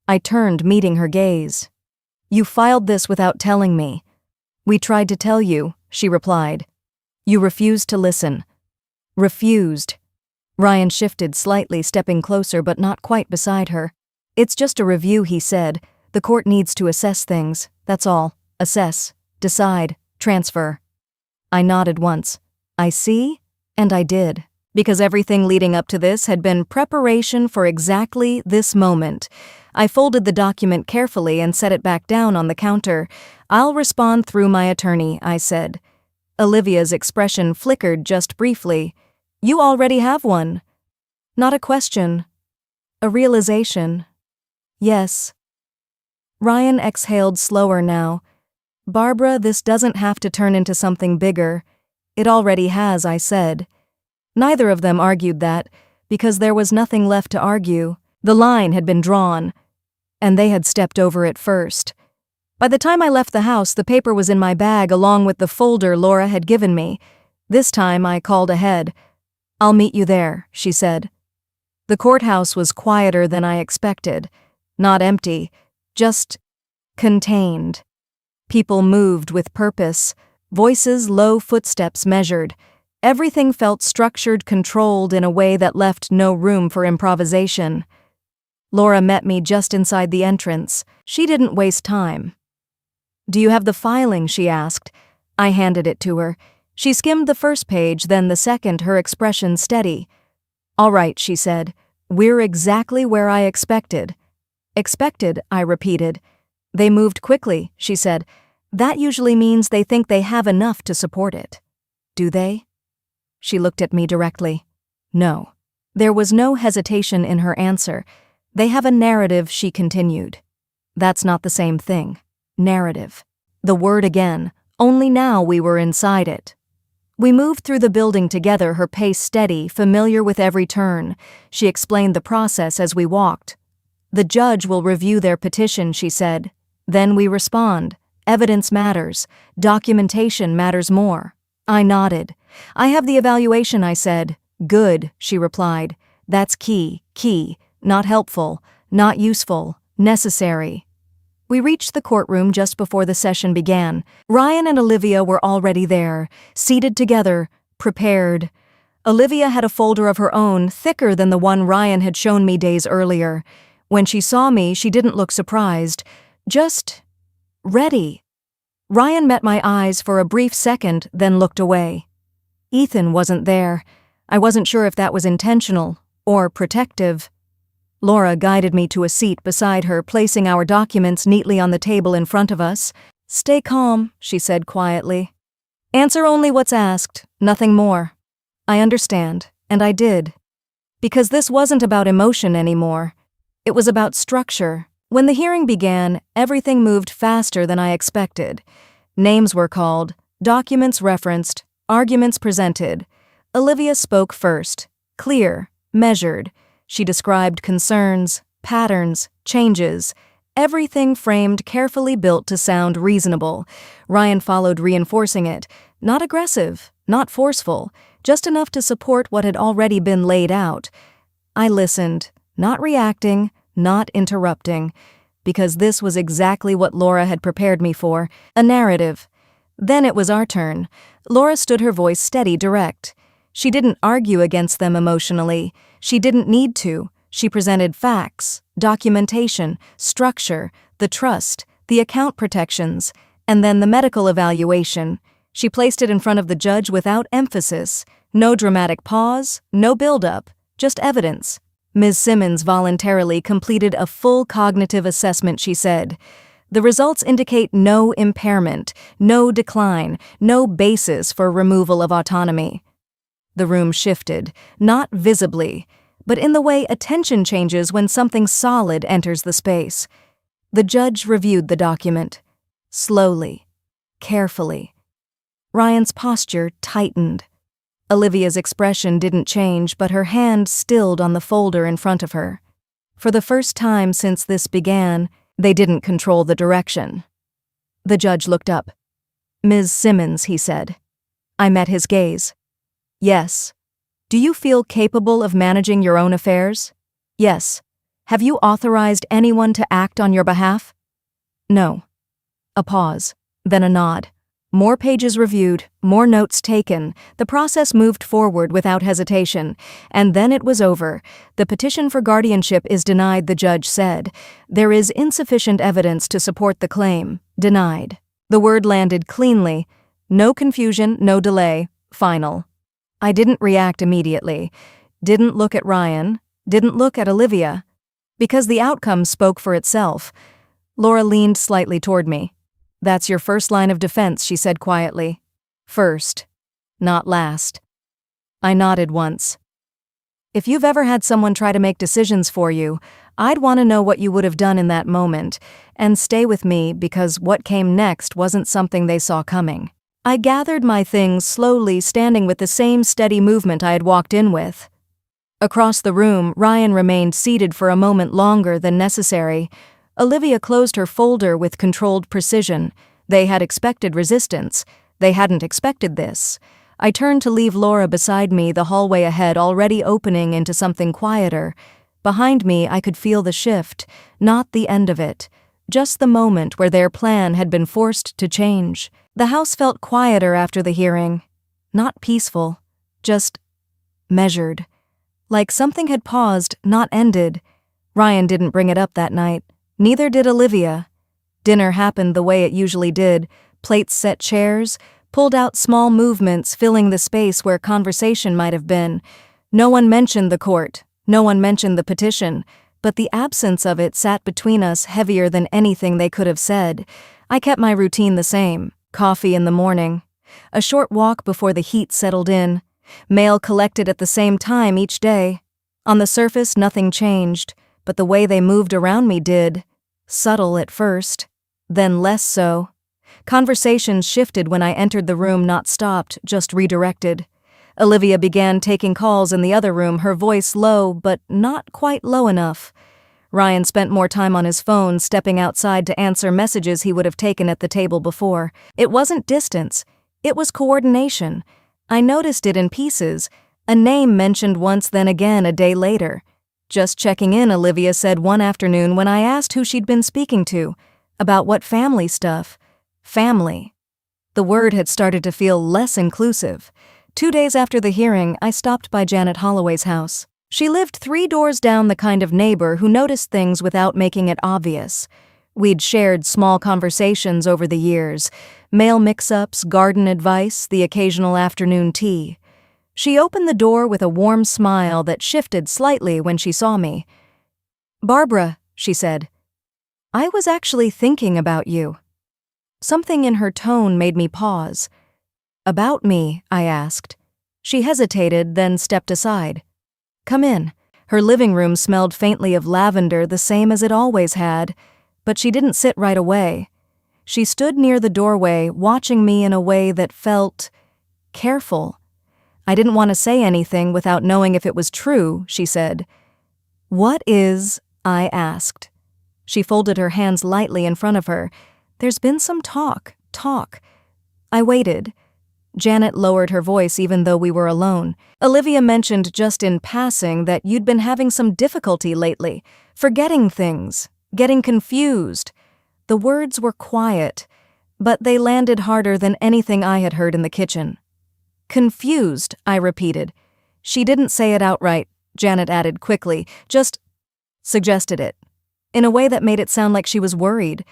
I turned, meeting her gaze. "You filed this without telling me." "We tried to tell you," she replied. "You refused to listen." "Refused." Ryan shifted slightly, stepping closer but not quite beside her. "It's just a review," he said. "The court needs to assess things, that's all. Assess, decide, transfer." I nodded once. "I see," and I did. Because everything leading up to this had been preparation for exactly this moment. I folded the document carefully and set it back down on the counter. "I'll respond through my attorney," I said. Olivia's expression flickered just briefly. "You already have one." "Not a question. A realization." "Yes." Ryan exhaled slower now. "Barbara, this doesn't have to turn into something bigger. It already has," I said. Neither of them argued that, because there was nothing left to argue. The line had been drawn, and they had stepped over it first. By the time I left the house, the paper was in my bag along with the folder Laura had given me. This time I called ahead. "I'll meet you there," she said. The courthouse was quieter than I expected. Not empty, just contained. People moved with purpose, voices low, footsteps measured. Everything felt structured, controlled in a way that left no room for improvisation. Laura met me just inside the entrance. She didn't waste time. "Do you have the filing?" she asked. I handed it to her. She skimmed the first page, then the second, her expression steady. "All right," she said. "We're exactly where I expected." "Expected," I repeated. "They moved quickly," she said. "That usually means they think they have enough to support it." "Do they?" She looked at me directly. "No." There was no hesitation in her answer. "They have a narrative," she continued. "That's not the same thing. Narrative." The word again, only now we were inside it. We moved through the building together, her pace steady, familiar with every turn. She explained the process as we walked. "The judge will review their petition," she said. "Then we respond. Evidence matters. Documentation matters more." I nodded. "I have the evaluation," I said. "Good," she replied. "That's key, not helpful, not useful, necessary." We reached the courtroom just before the session began. Ryan and Olivia were already there, seated together, prepared. Olivia had a folder of her own, thicker than the one Ryan had shown me days earlier. When she saw me, she didn't look surprised, just ready. Ryan met my eyes for a brief second, then looked away. Ethan wasn't there. I wasn't sure if that was intentional or protective. Laura guided me to a seat beside her, placing our documents neatly on the table in front of us. "Stay calm," she said quietly. "Answer only what's asked, nothing more." "I understand," and I did. Because this wasn't about emotion anymore. It was about structure. When the hearing began, everything moved faster than I expected. Names were called, Documents referenced, arguments presented. Olivia spoke first. Clear, measured. She described concerns, patterns, changes. Everything framed, carefully built to sound reasonable. Ryan followed, reinforcing it. Not aggressive, not forceful, just enough to support what had already been laid out. I listened, not reacting, not interrupting, because this was exactly what Laura had prepared me for, a narrative. Then it was our turn. Laura stood, her voice steady, direct. She didn't argue against them emotionally. She didn't need to. She presented facts, documentation, structure, the trust, the account protections, and then the medical evaluation. She placed it in front of the judge without emphasis. No dramatic pause, no build-up, just evidence. Ms. Simmons voluntarily completed a full cognitive assessment, she said. The results indicate no impairment, no decline, no basis for removal of autonomy. The room shifted, not visibly, but in the way attention changes when something solid enters the space. The judge reviewed the document. Slowly, carefully. Ryan's posture tightened. Olivia's expression didn't change, but her hand stilled on the folder in front of her. For the first time since this began, they didn't control the direction. The judge looked up. "Ms. Simmons," he said. I met his gaze. "Yes. Do you feel capable of managing your own affairs?" "Yes. Have you authorized anyone to act on your behalf?" "No." A pause, then a nod. More pages reviewed, more notes taken. The process moved forward without hesitation. And then it was over. "The petition for guardianship is denied," the judge said. "There is insufficient evidence to support the claim. Denied." The word landed cleanly. No confusion, no delay. Final. I didn't react immediately. Didn't look at Ryan. Didn't look at Olivia. Because the outcome spoke for itself. Laura leaned slightly toward me. "That's your first line of defense," she said quietly. "First, not last." I nodded once. "If you've ever had someone try to make decisions for you, I'd want to know what you would have done in that moment, and stay with me because what came next wasn't something they saw coming." I gathered my things slowly, standing with the same steady movement I had walked in with. Across the room, Ryan remained seated for a moment longer than necessary. Olivia closed her folder with controlled precision. They had expected resistance. They hadn't expected this. I turned to leave Laura beside me, the hallway ahead already opening into something quieter. Behind me, I could feel the shift, not the end of it, just the moment where their plan had been forced to change. The house felt quieter after the hearing. Not peaceful, just measured. Like something had paused, not ended. Ryan didn't bring it up that night. Neither did Olivia. Dinner happened the way it usually did. Plates set chairs, pulled out small movements, filling the space where conversation might have been. No one mentioned the court. No one mentioned the petition. But the absence of it sat between us heavier than anything they could have said. I kept my routine the same. Coffee in the morning. A short walk before the heat settled in. Mail collected at the same time each day. On the surface, nothing changed, but the way they moved around me did. Subtle at first, then less so. Conversations shifted when I entered the room, not stopped, just redirected. Olivia began taking calls in the other room, her voice low, but not quite low enough. Ryan spent more time on his phone, stepping outside to answer messages he would have taken at the table before. It wasn't distance. It was coordination. I noticed it in pieces. A name mentioned once, then again a day later. "Just checking in," Olivia said one afternoon when I asked who she'd been speaking to. About what family stuff. Family. The word had started to feel less inclusive. 2 days after the hearing, I stopped by Janet Holloway's house. She lived 3 doors down, the kind of neighbor who noticed things without making it obvious. We'd shared small conversations over the years, mail mix-ups, garden advice, the occasional afternoon tea. She opened the door with a warm smile that shifted slightly when she saw me. "Barbara," she said, "I was actually thinking about you." Something in her tone made me pause. "About me?" I asked. She hesitated, then stepped aside. "Come in." Her living room smelled faintly of lavender, the same as it always had, but she didn't sit right away. She stood near the doorway, watching me in a way that felt careful. I didn't want to say anything without knowing if it was true, she said. "What is?" I asked. She folded her hands lightly in front of her. "There's been some talk. I waited. Janet lowered her voice even though we were alone. "Olivia mentioned just in passing that you'd been having some difficulty lately, forgetting things, getting confused." The words were quiet, but they landed harder than anything I had heard in the kitchen. "Confused," I repeated. "She didn't say it outright," Janet added quickly, just suggested it, in a way that made it sound like she was worried.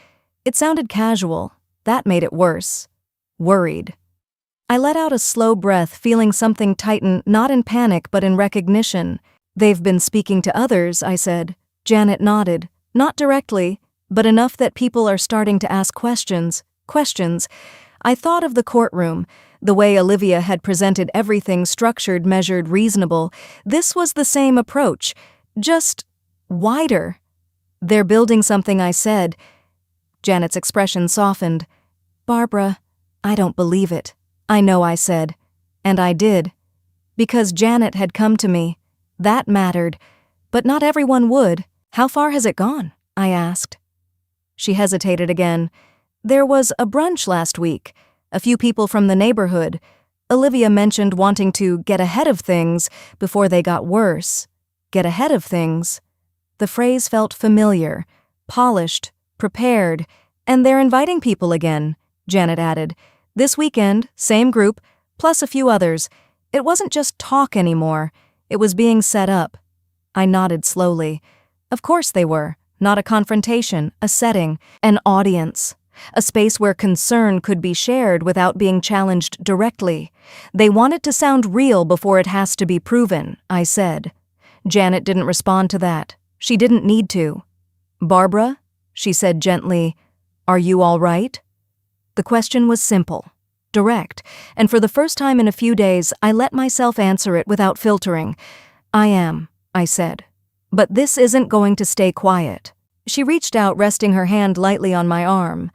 It sounded casual. That made it worse. Worried. I let out a slow breath, feeling something tighten, not in panic but in recognition. "They've been speaking to others," I said. Janet nodded. "Not directly, but enough that people are starting to ask questions. I thought of the courtroom, the way Olivia had presented everything structured, measured, reasonable. This was the same approach, just wider. "They're building something," I said. Janet's expression softened. "Barbara, I don't believe it." "I know," I said. And I did. Because Janet had come to me. That mattered. But not everyone would. "How far has it gone?" I asked. She hesitated again. "There was a brunch last week. A few people from the neighborhood. Olivia mentioned wanting to get ahead of things before they got worse." Get ahead of things. The phrase felt familiar, polished, prepared, "and they're inviting people again," Janet added. "This weekend, same group, plus a few others. It wasn't just talk anymore. It was being set up." I nodded slowly. Of course they were. Not a confrontation, a setting, an audience. A space where concern could be shared without being challenged directly. "They want it to sound real before it has to be proven," I said. Janet didn't respond to that. She didn't need to. "Barbara," she said gently, "are you all right?" The question was simple, direct, and for the first time in a few days, I let myself answer it without filtering. "I am," I said. "But this isn't going to stay quiet." She reached out, resting her hand lightly on my arm.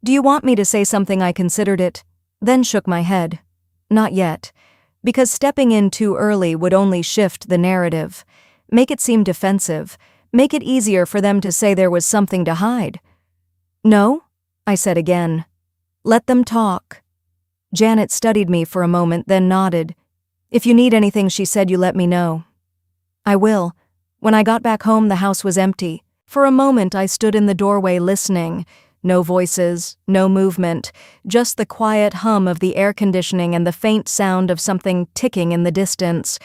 "Do you want me to say something?" I considered it, then shook my head. "Not yet," because stepping in too early would only shift the narrative, make it seem defensive, make it easier for them to say there was something to hide. "No?" I said again. "Let them talk." Janet studied me for a moment, then nodded. "If you need anything," she said, "you let me know." "I will." When I got back home, the house was empty. For a moment, I stood in the doorway listening. No voices, no movement, just the quiet hum of the air conditioning and the faint sound of something ticking in the distance.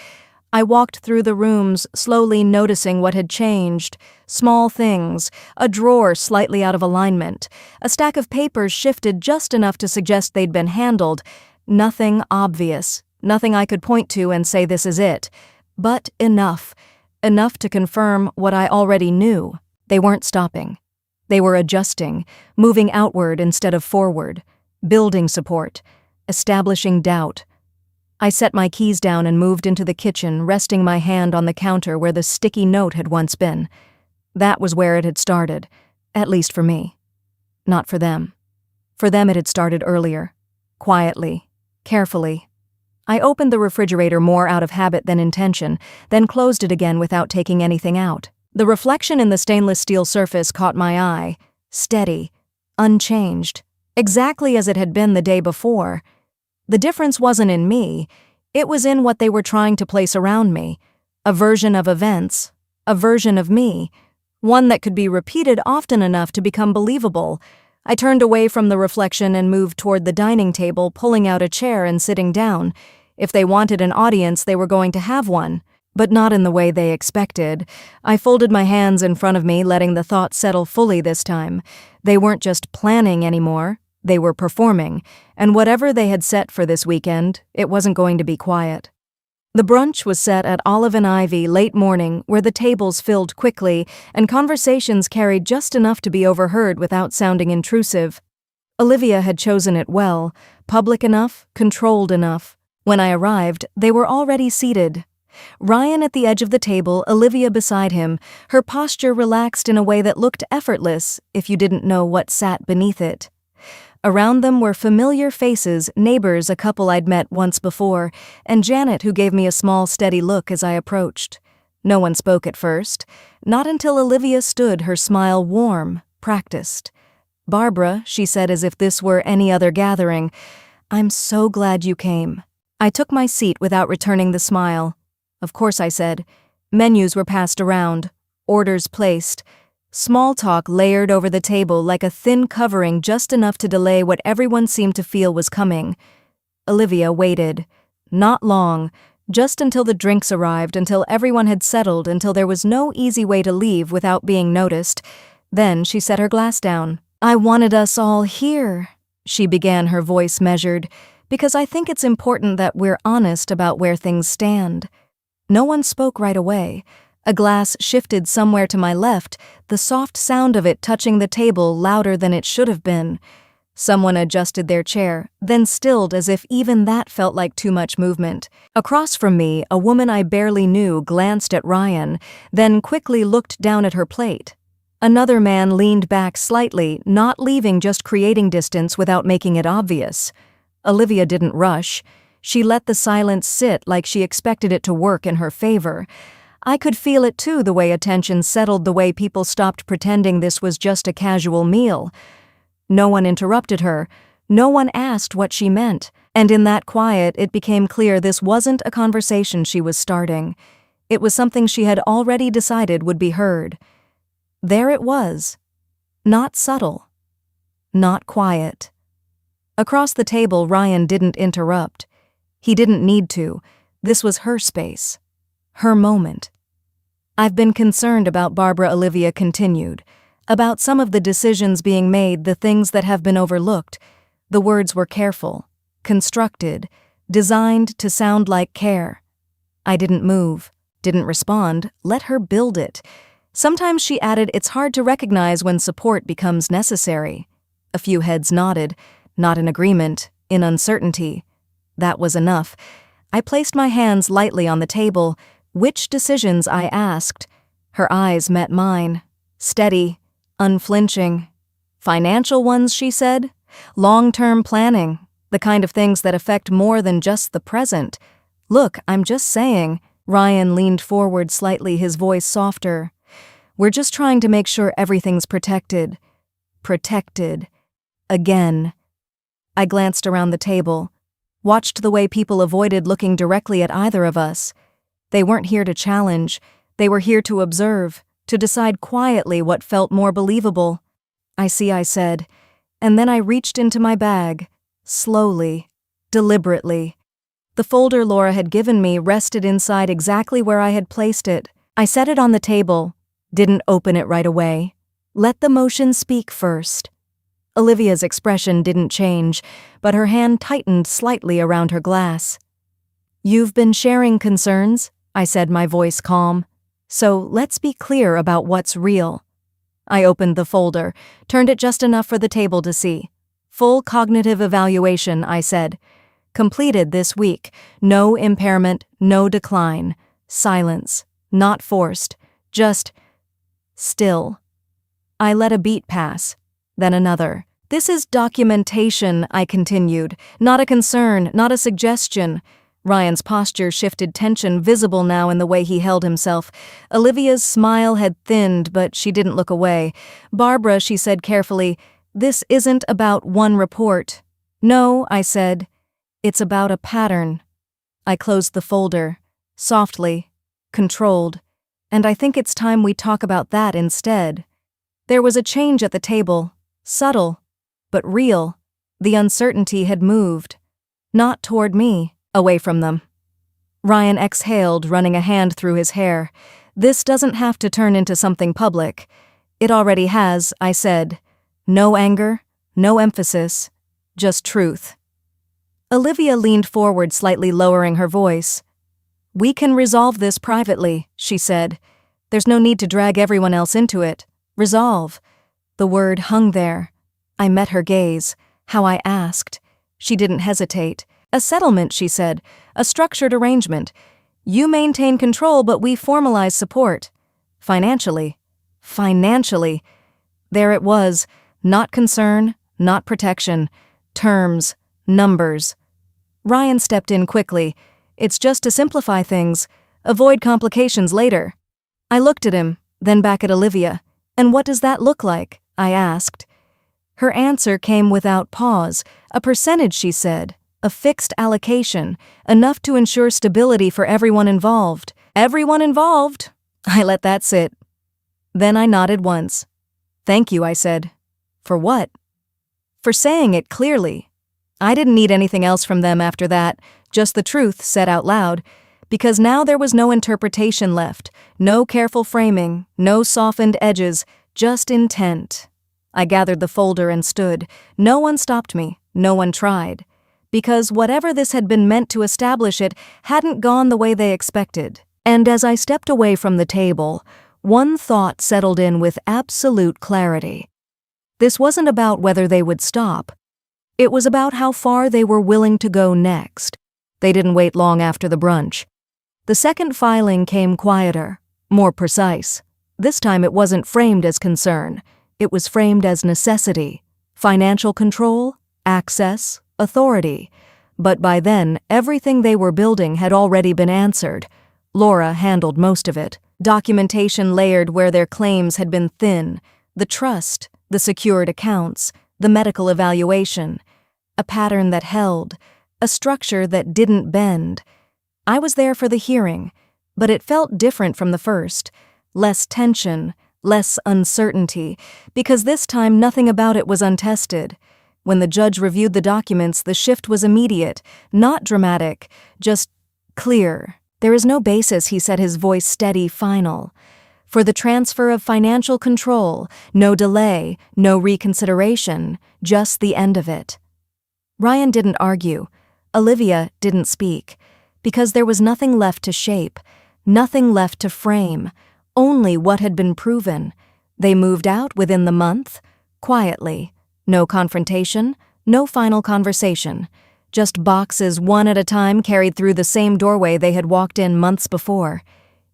I walked through the rooms, slowly noticing what had changed. Small things, a drawer slightly out of alignment, a stack of papers shifted just enough to suggest they'd been handled. Nothing obvious, nothing I could point to and say this is it. But enough to confirm what I already knew. They weren't stopping. They were adjusting, moving outward instead of forward, building support, establishing doubt. I set my keys down and moved into the kitchen, resting my hand on the counter where the sticky note had once been. That was where it had started, at least for me. Not for them. For them it had started earlier, quietly, carefully. I opened the refrigerator more out of habit than intention, then closed it again without taking anything out. The reflection in the stainless steel surface caught my eye, steady, unchanged, exactly as it had been the day before. The difference wasn't in me, it was in what they were trying to place around me. A version of events, a version of me, one that could be repeated often enough to become believable. I turned away from the reflection and moved toward the dining table, pulling out a chair and sitting down. If they wanted an audience, they were going to have one, but not in the way they expected. I folded my hands in front of me, letting the thoughts settle fully this time. They weren't just planning anymore. They were performing, and whatever they had set for this weekend, it wasn't going to be quiet. The brunch was set at Olive and Ivy late morning, where the tables filled quickly and conversations carried just enough to be overheard without sounding intrusive. Olivia had chosen it well, public enough, controlled enough. When I arrived, they were already seated. Ryan at the edge of the table, Olivia beside him, her posture relaxed in a way that looked effortless if you didn't know what sat beneath it. Around them were familiar faces, neighbors, a couple I'd met once before, and Janet, who gave me a small, steady look as I approached. No one spoke at first, not until Olivia stood, her smile warm, practiced. "Barbara," she said as if this were any other gathering, "I'm so glad you came." I took my seat without returning the smile. "Of course," I said. Menus were passed around, orders placed. Small talk layered over the table like a thin covering, just enough to delay what everyone seemed to feel was coming. Olivia waited. Not long, just until the drinks arrived, until everyone had settled, until there was no easy way to leave without being noticed. Then she set her glass down. "I wanted us all here," she began, her voice measured, "because I think it's important that we're honest about where things stand." No one spoke right away. A glass shifted somewhere to my left, the soft sound of it touching the table louder than it should have been. Someone adjusted their chair, then stilled as if even that felt like too much movement. Across from me, a woman I barely knew glanced at Ryan, then quickly looked down at her plate. Another man leaned back slightly, not leaving, just creating distance without making it obvious. Olivia didn't rush. She let the silence sit like she expected it to work in her favor. I could feel it too, the way attention settled, the way people stopped pretending this was just a casual meal. No one interrupted her. No one asked what she meant. And in that quiet, it became clear this wasn't a conversation she was starting. It was something she had already decided would be heard. There it was. Not subtle. Not quiet. Across the table, Ryan didn't interrupt. He didn't need to. This was her space. Her moment. "I've been concerned about Barbara," Olivia continued. "About some of the decisions being made, the things that have been overlooked." The words were careful, constructed, designed to sound like care. I didn't move, didn't respond, let her build it. Sometimes, she added, it's hard to recognize when support becomes necessary. A few heads nodded, not in agreement, in uncertainty. That was enough. I placed my hands lightly on the table. "Which decisions?" I asked. Her eyes met mine. Steady, unflinching. "Financial ones," she said. "Long-term planning. The kind of things that affect more than just the present." "Look, I'm just saying." Ryan leaned forward slightly, his voice softer. "We're just trying to make sure everything's protected." Protected. Again. I glanced around the table, watched the way people avoided looking directly at either of us. They weren't here to challenge. They were here to observe, to decide quietly what felt more believable. "I see," I said, and then I reached into my bag, slowly, deliberately. The folder Laura had given me rested inside exactly where I had placed it. I set it on the table, didn't open it right away. Let the motion speak first. Olivia's expression didn't change, but her hand tightened slightly around her glass. "You've been sharing concerns," I said, my voice calm. "So let's be clear about what's real." I opened the folder, turned it just enough for the table to see. "Full cognitive evaluation," I said. "Completed this week. No impairment, no decline. Silence. Not forced. Just still." I let a beat pass, then another. "This is documentation," I continued. "Not a concern, not a suggestion." Ryan's posture shifted, tension visible now in the way he held himself. Olivia's smile had thinned, but she didn't look away. "Barbara," she said carefully, "this isn't about one report." "No," I said. "It's about a pattern." I closed the folder, softly, controlled, and I think it's time we talk about that instead. There was a change at the table, subtle, but real. The uncertainty had moved. Not toward me. Away from them. Ryan exhaled, running a hand through his hair. "This doesn't have to turn into something public." "It already has," I said. No anger, no emphasis, just truth. Olivia leaned forward, slightly lowering her voice. "We can resolve this privately," she said. "There's no need to drag everyone else into it. Resolve." The word hung there. I met her gaze, how I asked. She didn't hesitate. "A settlement," she said. "A structured arrangement. You maintain control, but we formalize support. Financially." Financially. There it was. Not concern, not protection. Terms, numbers. Ryan stepped in quickly. It's just to simplify things. Avoid complications later. I looked at him, then back at Olivia. And what does that look like? I asked. Her answer came without pause. A percentage, she said. A fixed allocation, enough to ensure stability for everyone involved. Everyone involved? I let that sit. Then I nodded once. Thank you, I said. For what? For saying it clearly. I didn't need anything else from them after that, just the truth said out loud, because now there was no interpretation left, no careful framing, no softened edges, just intent. I gathered the folder and stood. No one stopped me, no one tried. Because whatever this had been meant to establish, it hadn't gone the way they expected. And as I stepped away from the table, one thought settled in with absolute clarity. This wasn't about whether they would stop. It was about how far they were willing to go next. They didn't wait long after the brunch. The second filing came quieter, more precise. This time it wasn't framed as concern. It was framed as necessity, financial control, access, authority. But by then, everything they were building had already been answered. Laura handled most of it. Documentation layered where their claims had been thin. The trust, the secured accounts, the medical evaluation. A pattern that held. A structure that didn't bend. I was there for the hearing, but it felt different from the first. Less tension, less uncertainty, because this time nothing about it was untested. When the judge reviewed the documents, the shift was immediate, not dramatic, just clear. There is no basis, he said, his voice steady, final. For the transfer of financial control, no delay, no reconsideration, just the end of it. Ryan didn't argue. Olivia didn't speak, because there was nothing left to shape, nothing left to frame, only what had been proven. They moved out within the month, quietly. No confrontation, no final conversation. Just boxes one at a time carried through the same doorway they had walked in months before.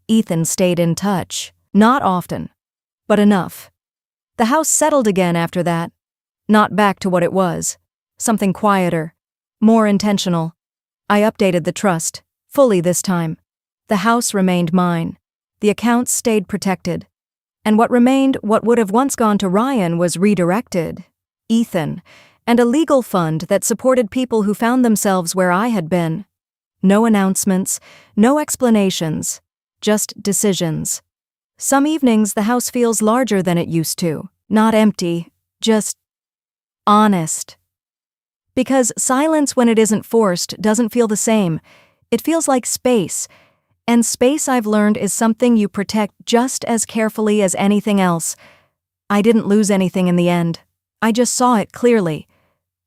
Ethan stayed in touch. Not often, but enough. The house settled again after that. Not back to what it was. Something quieter, more intentional. I updated the trust, fully this time. The house remained mine. The accounts stayed protected. And what remained, what would have once gone to Ryan, was redirected. Ethan, and a legal fund that supported people who found themselves where I had been. No announcements, no explanations, just decisions. Some evenings the house feels larger than it used to, not empty, just honest. Because silence when it isn't forced doesn't feel the same. It feels like space, and space, I've learned, is something you protect just as carefully as anything else. I didn't lose anything in the end. I just saw it clearly,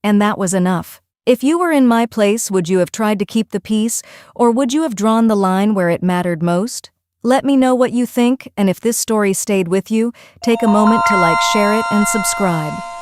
and that was enough. If you were in my place, would you have tried to keep the peace, or would you have drawn the line where it mattered most? Let me know what you think, and if this story stayed with you, take a moment to like, share it, and subscribe.